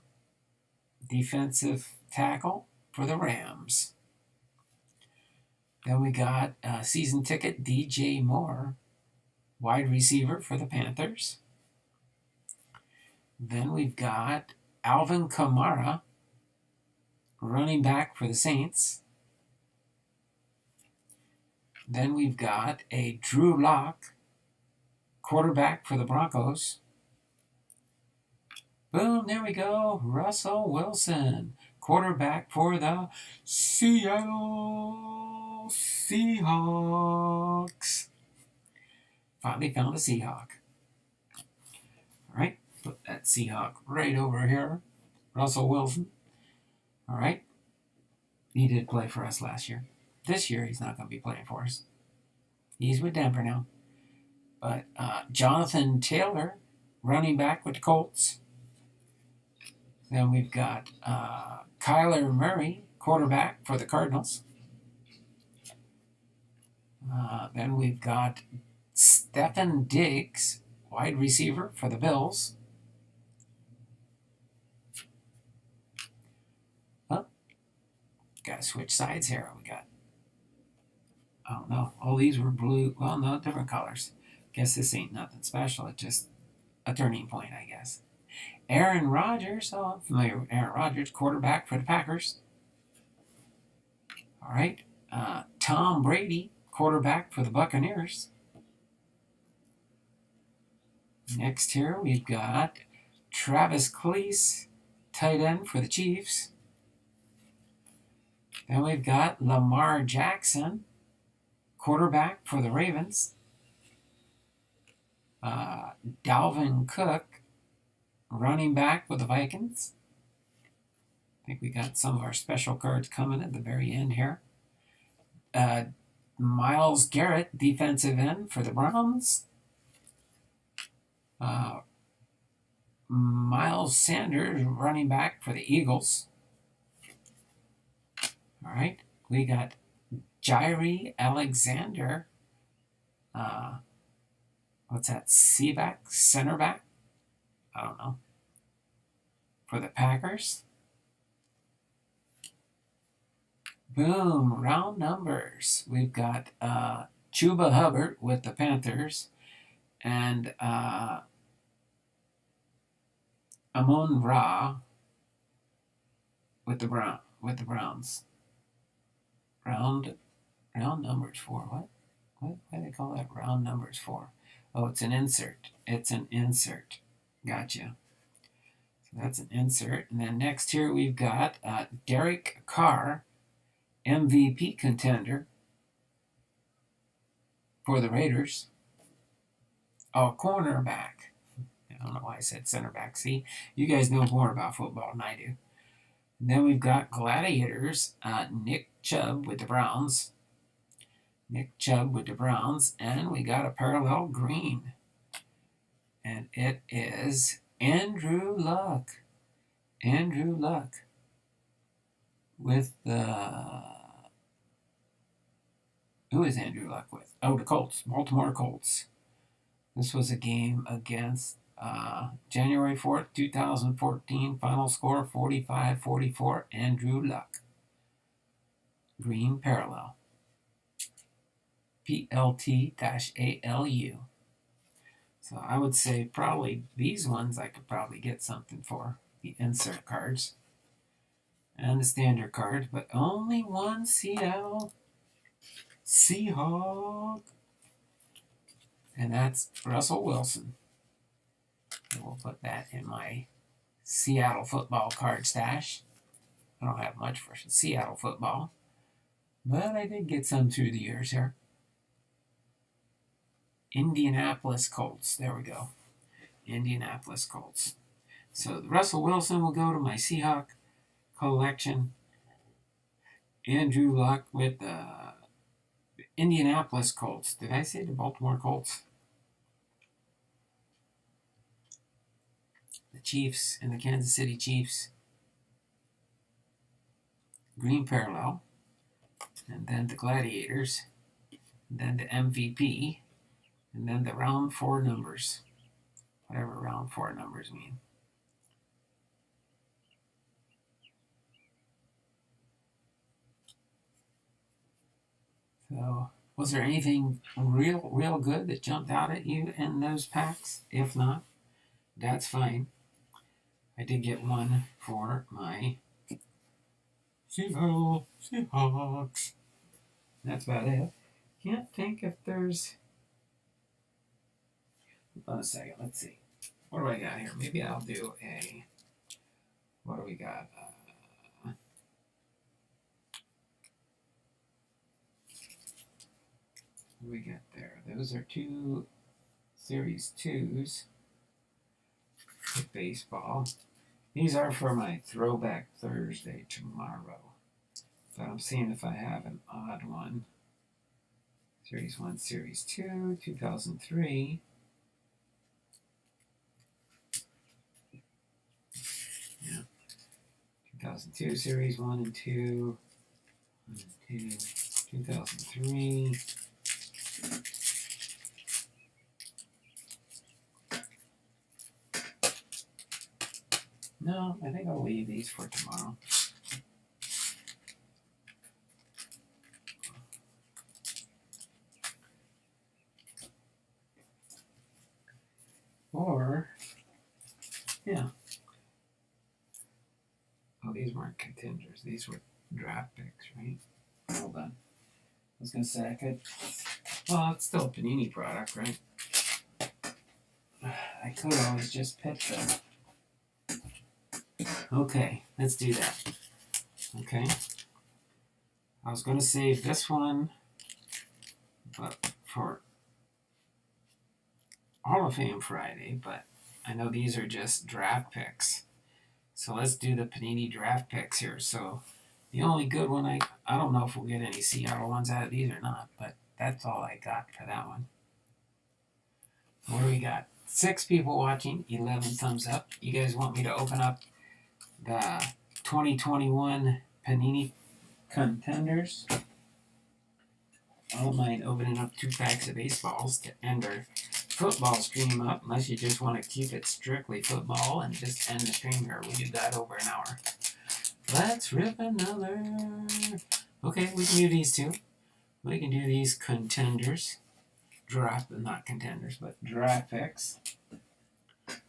Defensive tackle for the Rams. Then we got season ticket. DJ Moore. wide receiver for the Panthers. Then we've got Alvin Kamara, running back for the Saints. Then we've got a Drew Lock, quarterback for the Broncos. Boom, there we go. Russell Wilson, quarterback for the Seattle Seahawks. Finally found a Seahawk. All right, put that Seahawk right over here. Russell Wilson. All right. He did play for us last year. This year, he's not going to be playing for us. He's with Denver now. But Jonathan Taylor, running back with the Colts. Then we've got Kyler Murray, quarterback for the Cardinals. Then we've got Stephen Diggs, wide receiver for the Bills. Oh, got to switch sides here. We got, I don't know, all these were blue. Well, no, different colors. Guess this ain't nothing special. It's just a turning point, I guess. Aaron Rodgers, I'm familiar with Aaron Rodgers, quarterback for the Packers. All right. Tom Brady, quarterback for the Buccaneers. Next here, we've got Travis Kelce, tight end for the Chiefs. Then we've got Lamar Jackson, quarterback for the Ravens. Dalvin Cook, running back with the Vikings. I think we got some of our special cards coming at the very end here. Myles Garrett, defensive end for the Browns. Miles Sanders, running back for the Eagles. All right. We got Jaire Alexander. What's that? C-back? Center back? I don't know. For the Packers. Boom. Round numbers. We've got Chuba Hubbard with the Panthers. And Amon-Ra with the Browns. Round numbers for what? What do they call that? Round numbers for? Oh, it's an insert. It's an insert. Gotcha. So that's an insert. And then next here we've got Derek Carr, MVP contender for the Raiders. Oh, cornerback. I don't know why I said center back. See, you guys know more about football than I do. And then we've got Gladiators, Nick Chubb with the Browns. And we got a parallel green. And it is Andrew Luck. With the... Who is Andrew Luck with? Oh, the Colts. Baltimore Colts. This was a game against January 4th, 2014. Final score 45-44. Andrew Luck. Green parallel. PLT-ALU. So I would say probably these ones I could probably get something for. The insert cards. And the standard card. But only one Seattle Seahawk. And that's Russell Wilson. And we'll put that in my Seattle football card stash. I don't have much for Seattle football. But I did get some through the years here. Indianapolis Colts. There we go. Indianapolis Colts. So Russell Wilson will go to my Seahawk collection. Andrew Luck with the Indianapolis Colts. Did I say the Baltimore Colts? The Chiefs and the Kansas City Chiefs. Green parallel. And then the Gladiators. And then the MVP. And then the round 4 numbers. Whatever round 4 numbers mean. So Was there anything real good that jumped out at you in those packs? If not, that's fine. I did get one for my Seahawks. That's about it. Can't think if there's... Hold on a second. Let's see. What do I got here? Maybe I'll do a... What do we got? What do we get there? Those are two Series 2s with baseball. These are for my Throwback Thursday tomorrow. But I'm seeing if I have an odd one. Series 1, Series 2, 2003. Yeah. 2002, Series 1 and 2. 2003. No, I think I'll leave these for tomorrow. Or, yeah. Oh, these weren't contenders. These were draft picks, right? Hold on. I was going to say I could... Well, it's still a Panini product, right? I could always just pick them. Okay, let's do that. Okay. I was going to save this one, but for Hall of Fame Friday, but I know these are just draft picks. So let's do the Panini draft picks here. So the only good one, I don't know if we'll get any Seattle ones out of these or not, but that's all I got for that one. What do we got? 6 people watching, 11 thumbs up. You guys want me to open up the 2021 Panini Contenders? I don't mind opening up 2 packs of baseballs to end our football stream up, unless you just want to keep it strictly football and just end the stream here. We did that over an hour. Let's rip another. Okay, we can do these 2. We can do these Contenders. Not contenders, but draft picks.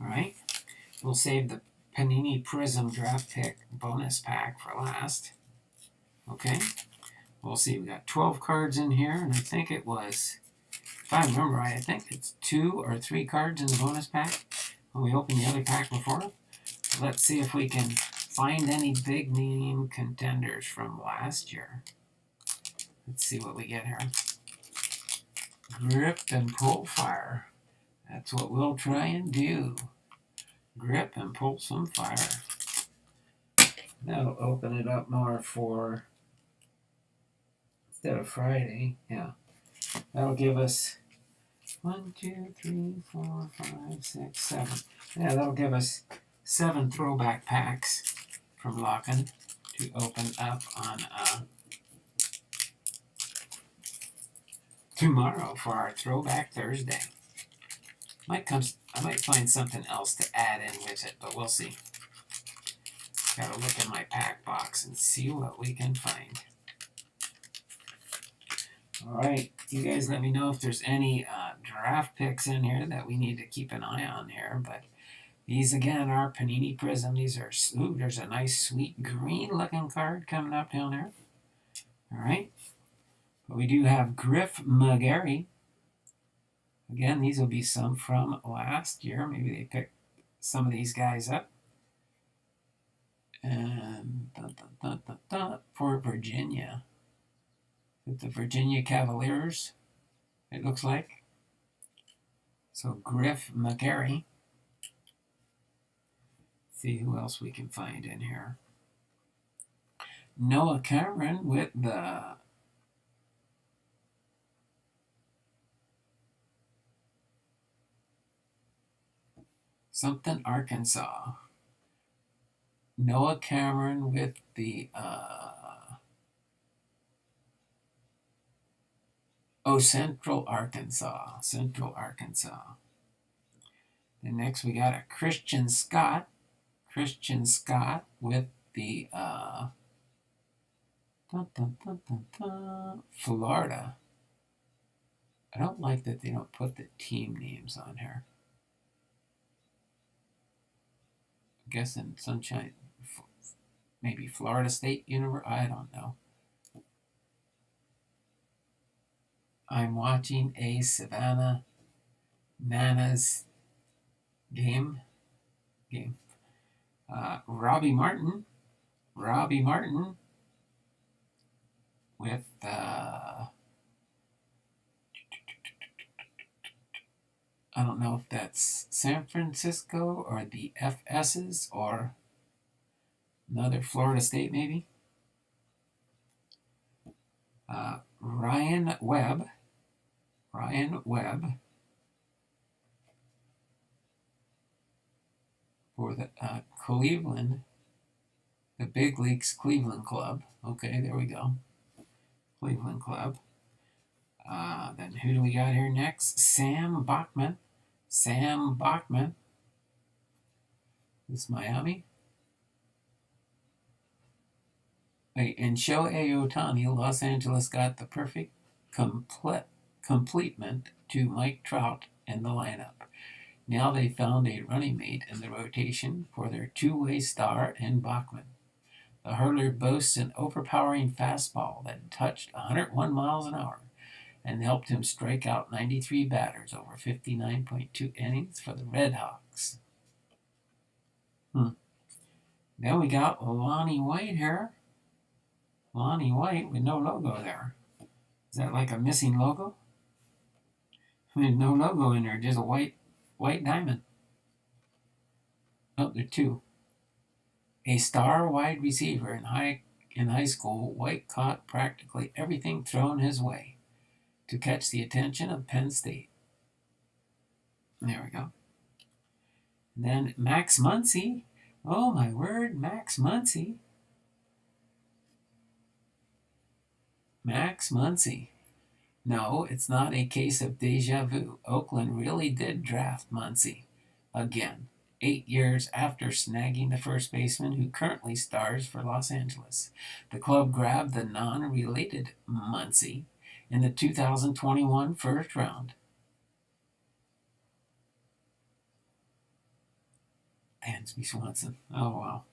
Alright. We'll save the Panini Prism draft pick bonus pack for last. Okay. We'll see. We got 12 cards in here, and I think it was, if I remember right, I think it's 2 or 3 cards in the bonus pack when we opened the other pack before. Let's see if we can find any big name contenders from last year. Let's see what we get here. Grip and pull fire. That's what we'll try and do. Grip and pull some fire. That'll open it up more for, instead of Friday, yeah. That'll give us 1, 2, 3, 4, 5, 6, 7. Yeah, that'll give us 7 throwback packs from Lockin to open up on tomorrow for our Throwback Thursday. I might find something else to add in with it, but we'll see. Gotta look at my pack box and see what we can find. Alright, you guys let me know if there's any draft picks in here that we need to keep an eye on here, but these again are Panini Prism. These are, ooh, there's a nice sweet green looking card coming up down there. Alright. But we do have Griff McGarry. Again, these will be some from last year. Maybe they picked some of these guys up. And for Virginia. With the Virginia Cavaliers, it looks like. So Griff McGarry. See who else we can find in here. Noah Cameron with the something Arkansas. Noah Cameron with the Central Arkansas. Central Arkansas. Then next we got a Christian Scott. Christian Scott with the Florida. I don't like that they don't put the team names on here. I guess in Sunshine, maybe Florida State University. I don't know. I'm watching a Savannah Nanas game. Robbie Martin with I don't know if that's San Francisco or the FS's or another Florida State maybe. Ryan Webb for the Cleveland, the Big Leagues Cleveland Club. Okay, there we go. Cleveland Club. Then who do we got here next? Sam Bachman. This Miami. Wait, and Shohei Ohtani, Los Angeles got the perfect complement to Mike Trout in the lineup. Now they found a running mate in the rotation for their two-way star in Bachman. The hurler boasts an overpowering fastball that touched 101 miles an hour and helped him strike out 93 batters over 59.2 innings for the Red Hawks. Then we got Lonnie White here. Lonnie White with no logo there. Is that like a missing logo? I mean, no logo in there, just a white diamond. Oh, there are two. A star wide receiver in high school, White caught practically everything thrown his way to catch the attention of Penn State. There we go. And then Max Muncy. Oh my word, Max Muncy. Max Muncy. No, it's not a case of deja vu. Oakland really did draft Muncy again, 8 years after snagging the first baseman who currently stars for Los Angeles. The club grabbed the non-related Muncy in the 2021 first round. Dansby Swanson. Oh, wow.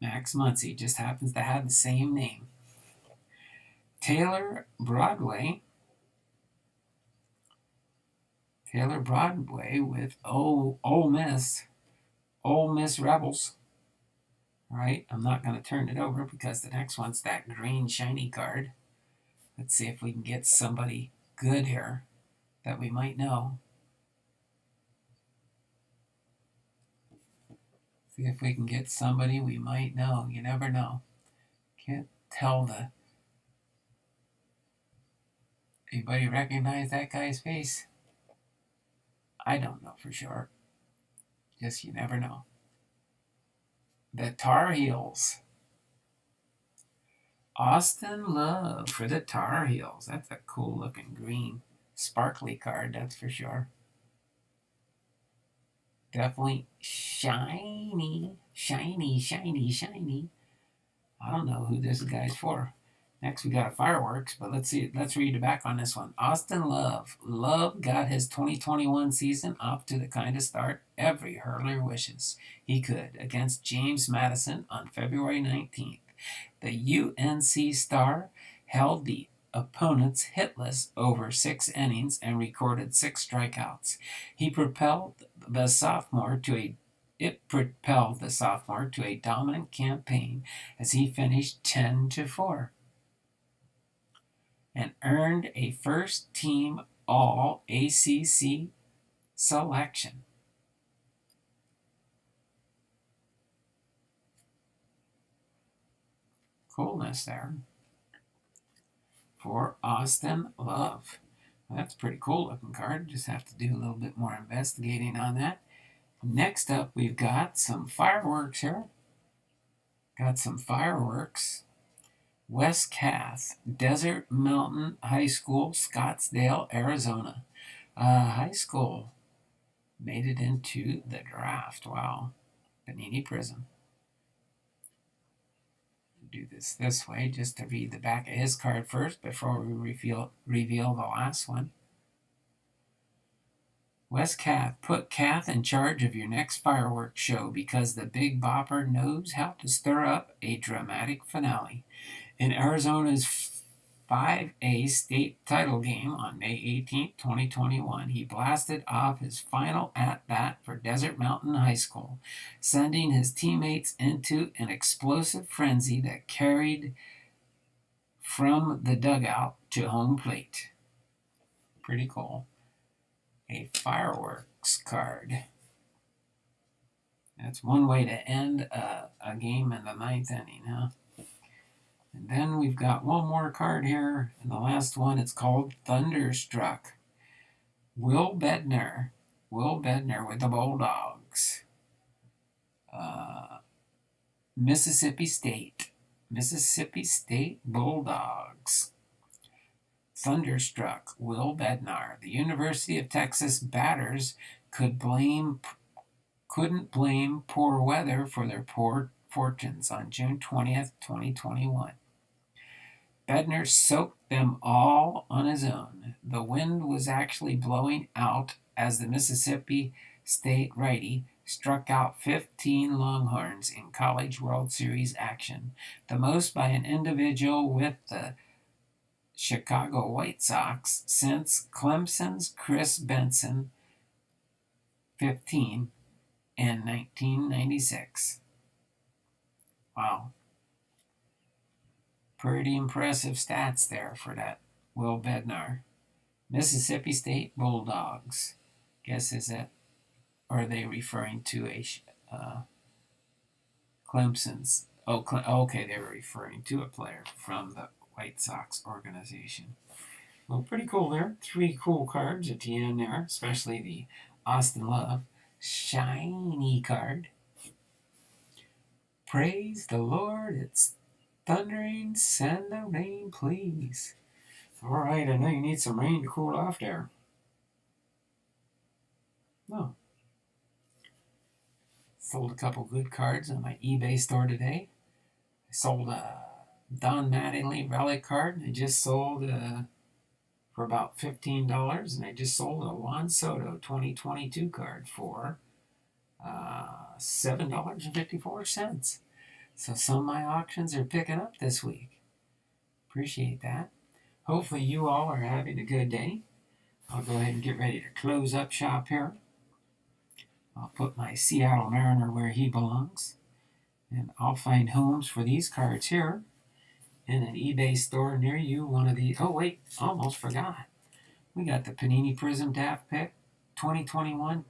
Max Muncy just happens to have the same name. Taylor Broadway with Ole Miss Rebels. All right, I'm not going to turn it over because the next one's that green shiny card. Let's see if we can get somebody good here that we might know. See if we can get somebody we might know. You never know. Can't tell the... Anybody recognize that guy's face? I don't know for sure. Just you never know. The Tar Heels. Austin Love for the Tar Heels. That's a cool looking green sparkly card, that's for sure. Definitely shiny. I don't know who this guy's for. Next, we got a fireworks, but let's read it back on this one. Austin Love. Love got his 2021 season off to the kind of start every hurler wishes he could against James Madison on February 19th. The UNC star held the opponents hitless over 6 innings and recorded 6 strikeouts. It propelled the sophomore to a dominant campaign as he finished 10-4 and earned a first-team All-ACC selection. Coolness there for Austin Love. Well, that's a pretty cool looking card. Just have to do a little bit more investigating on that. Next up, we've got some fireworks here. Wes Cath, Desert Mountain High School, Scottsdale, Arizona. High school made it into the draft. Wow. Panini Prism. do this way, just to read the back of his card first before we reveal the last one. Wes Kath, put Kath in charge of your next fireworks show because the Big Bopper knows how to stir up a dramatic finale. In Arizona's 5A state title game on May 18, 2021, he blasted off his final at-bat for Desert Mountain High School, sending his teammates into an explosive frenzy that carried from the dugout to home plate. Pretty cool. A fireworks card. That's one way to end a game in the ninth inning, huh? And then we've got one more card here, and the last one, it's called Thunderstruck. Will Bednar with the Bulldogs. Mississippi State Bulldogs. Thunderstruck, Will Bednar. The University of Texas batters couldn't blame poor weather for their poor fortunes on June 20th, 2021. Bednar soaked them all on his own. The wind was actually blowing out as the Mississippi State righty struck out 15 Longhorns in College World Series action, the most by an individual with the Chicago White Sox since Clemson's Chris Benson 15 in 1996. Wow. Pretty impressive stats there for that Will Bednar. Mississippi State Bulldogs. Guess is it, or are they referring to a Clemson's? Okay, they were referring to a player from the White Sox organization. Well, pretty cool there. 3 cool cards at the end there, especially the Austin Love shiny card. Praise the Lord, it's thundering, send the rain, please. All right, I know you need some rain to cool off there. No. Sold a couple good cards on my eBay store today. I sold a Don Mattingly relic card. I just sold for about $15, and I just sold a Juan Soto 2022 card for $7.54. So some of my auctions are picking up this week. Appreciate that. Hopefully you all are having a good day. I'll go ahead and get ready to close up shop here. I'll put my Seattle Mariner where he belongs. And I'll find homes for these cards here in an eBay store near you. One of these. Oh, wait. Almost forgot. We got the Panini Prism Draft Pick 2021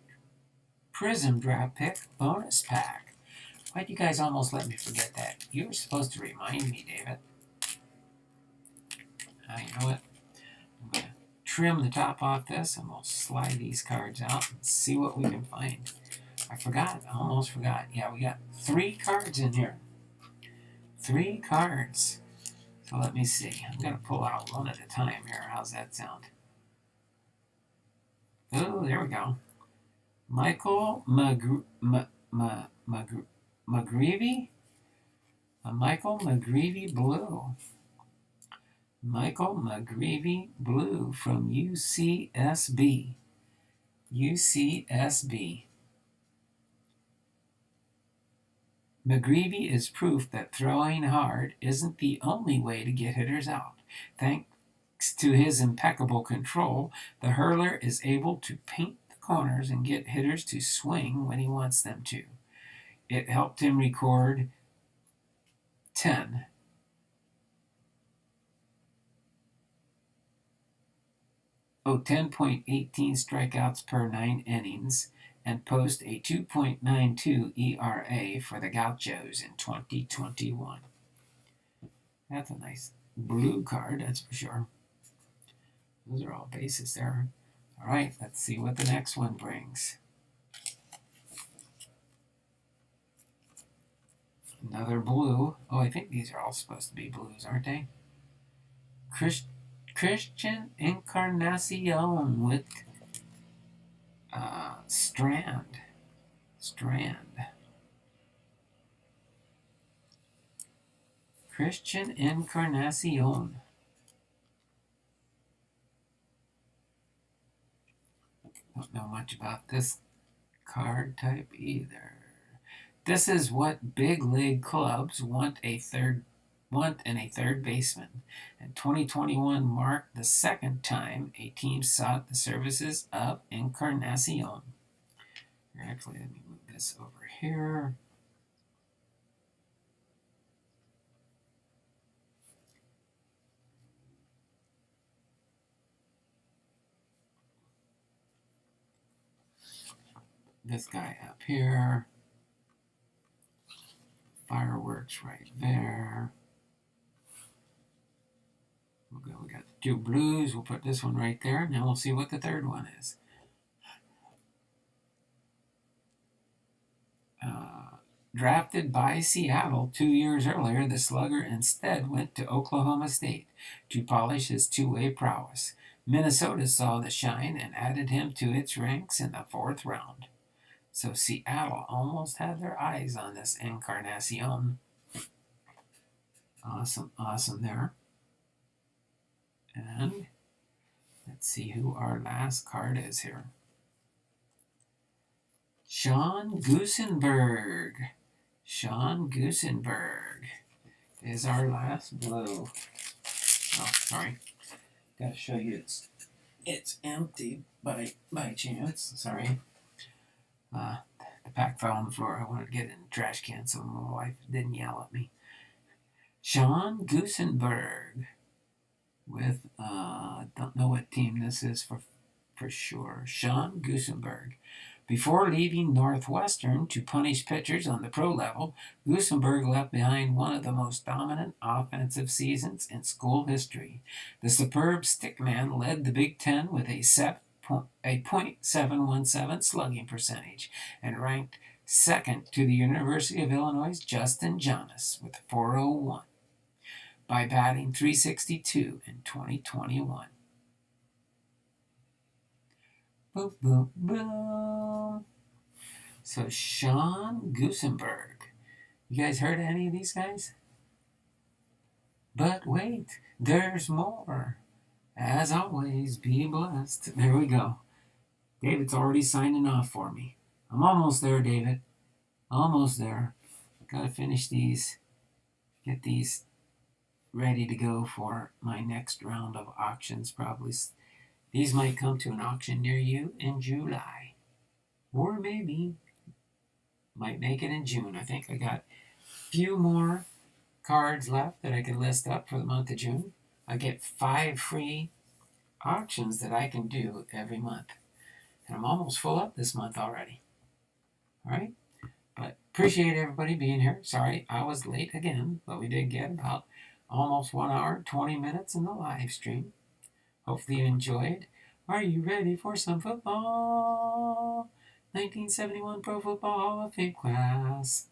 Prism Draft Pick Bonus Pack. Why'd you guys almost let me forget that? You were supposed to remind me, David. You know what? I'm going to trim the top off this, and we'll slide these cards out and see what we can find. I almost forgot. Yeah, we got 3 cards in here. 3 cards. So let me see. I'm going to pull out one at a time here. How's that sound? Oh, there we go. Michael McGreevy? Michael McGreevy Blue. Michael McGreevy Blue from UCSB. UCSB. McGreevy is proof that throwing hard isn't the only way to get hitters out. Thanks to his impeccable control, the hurler is able to paint the corners and get hitters to swing when he wants them to. It helped him record 10 10.18 strikeouts per 9 innings and post a 2.92 ERA for the Gauchos in 2021. That's a nice blue card, that's for sure. Those are all bases there. All right, let's see what the next one brings. Another blue. Oh, I think these are all supposed to be blues, aren't they? Christian Encarnacion with Strand. Christian Encarnacion. Don't know much about this card type either. This is what big league clubs want in a third baseman. And 2021 marked the second time a team sought the services of Encarnacion. Actually, let me move this over here. This guy up here. Fireworks right there. We got the two blues. We'll put this one right there, and then we'll see what the third one is. Drafted by Seattle 2 years earlier, the slugger instead went to Oklahoma State to polish his two-way prowess. Minnesota saw the shine and added him to its ranks in the 4th round. So Seattle almost had their eyes on this Encarnacion. Awesome there. And let's see who our last card is here. Sean Goosenberg. Sean Goosenberg is our last blue. Oh, sorry. Gotta show you it's empty by chance. Sorry. The pack fell on the floor. I wanted to get it in the trash can so my wife didn't yell at me. Sean Goosenberg with, don't know what team this is for sure. Sean Goosenberg. Before leaving Northwestern to punish pitchers on the pro level, Goosenberg left behind one of the most dominant offensive seasons in school history. The superb stickman led the Big Ten with a .717 slugging percentage and ranked second to the University of Illinois' Justin Jonas with .401 by batting .362 in 2021. Boom, boom, boom. So Sean Goosenberg. You guys heard of any of these guys? But wait, there's more. As always, be blessed. There we go. David's already signing off for me. I'm almost there, David. Almost there. Gotta finish these. Get these ready to go for my next round of auctions. Probably these might come to an auction near you in July. Or maybe might make it in June. I think I got a few more cards left that I can list up for the month of June. I get 5 free auctions that I can do every month. And I'm almost full up this month already. All right? But appreciate everybody being here. Sorry I was late again, but we did get about almost 1 hour, 20 minutes in the live stream. Hopefully you enjoyed. Are you ready for some football? 1971 Pro Football Hall of Fame class.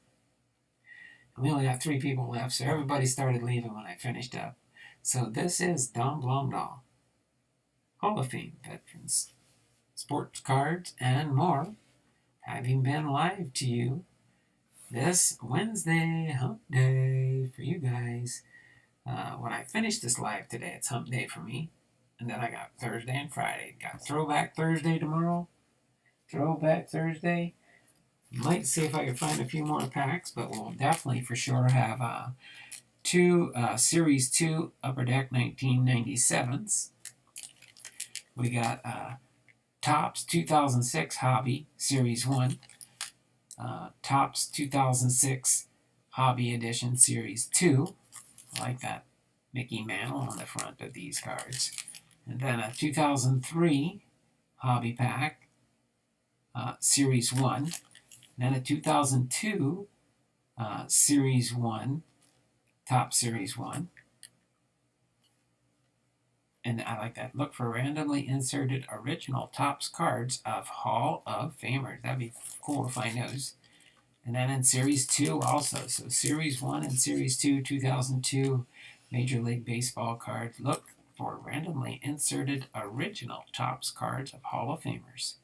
And we only have 3 people left, so everybody started leaving when I finished up. So this is Don Blomdahl, Hall of Fame veterans, sports cards, and more, having been live to you this Wednesday, hump day for you guys. When I finish this live today, it's hump day for me. And then I got Thursday and Friday. Got Throwback Thursday tomorrow. Throwback Thursday. Might see if I can find a few more packs, but we'll definitely for sure have 2 Series 2 Upper Deck 1997s. We got Topps 2006 Hobby Series 1. Topps 2006 Hobby Edition Series 2. I like that Mickey Mantle on the front of these cards. And then a 2003 Hobby Pack Series 1. And then a 2002 Series 1, Top Series 1. And I like that. Look for randomly inserted original Topps cards of Hall of Famers. That'd be cool to find those. And then in Series 2 also. So Series 1 and Series 2, 2002 Major League Baseball cards. Look for randomly inserted original Topps cards of Hall of Famers.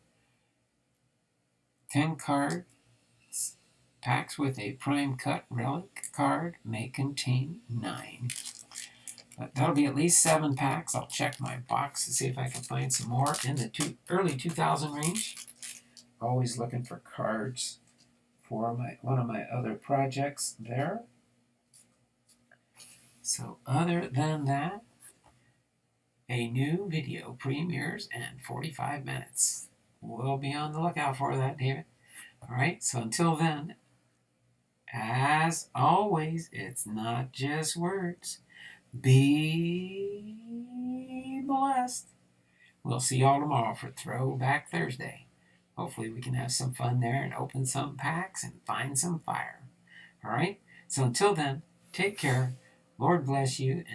10 cards Packs with a prime cut relic card may contain 9. But that'll be at least 7 packs. I'll check my box to see if I can find some more in the early 2000 range. Always looking for cards for one of my other projects there. So other than that, a new video premieres in 45 minutes. We'll be on the lookout for that, David. All right, so until then, as always, it's not just words. Be blessed. We'll see y'all tomorrow for Throwback Thursday. Hopefully we can have some fun there and open some packs and find some fire. All right? So until then, take care. Lord bless you and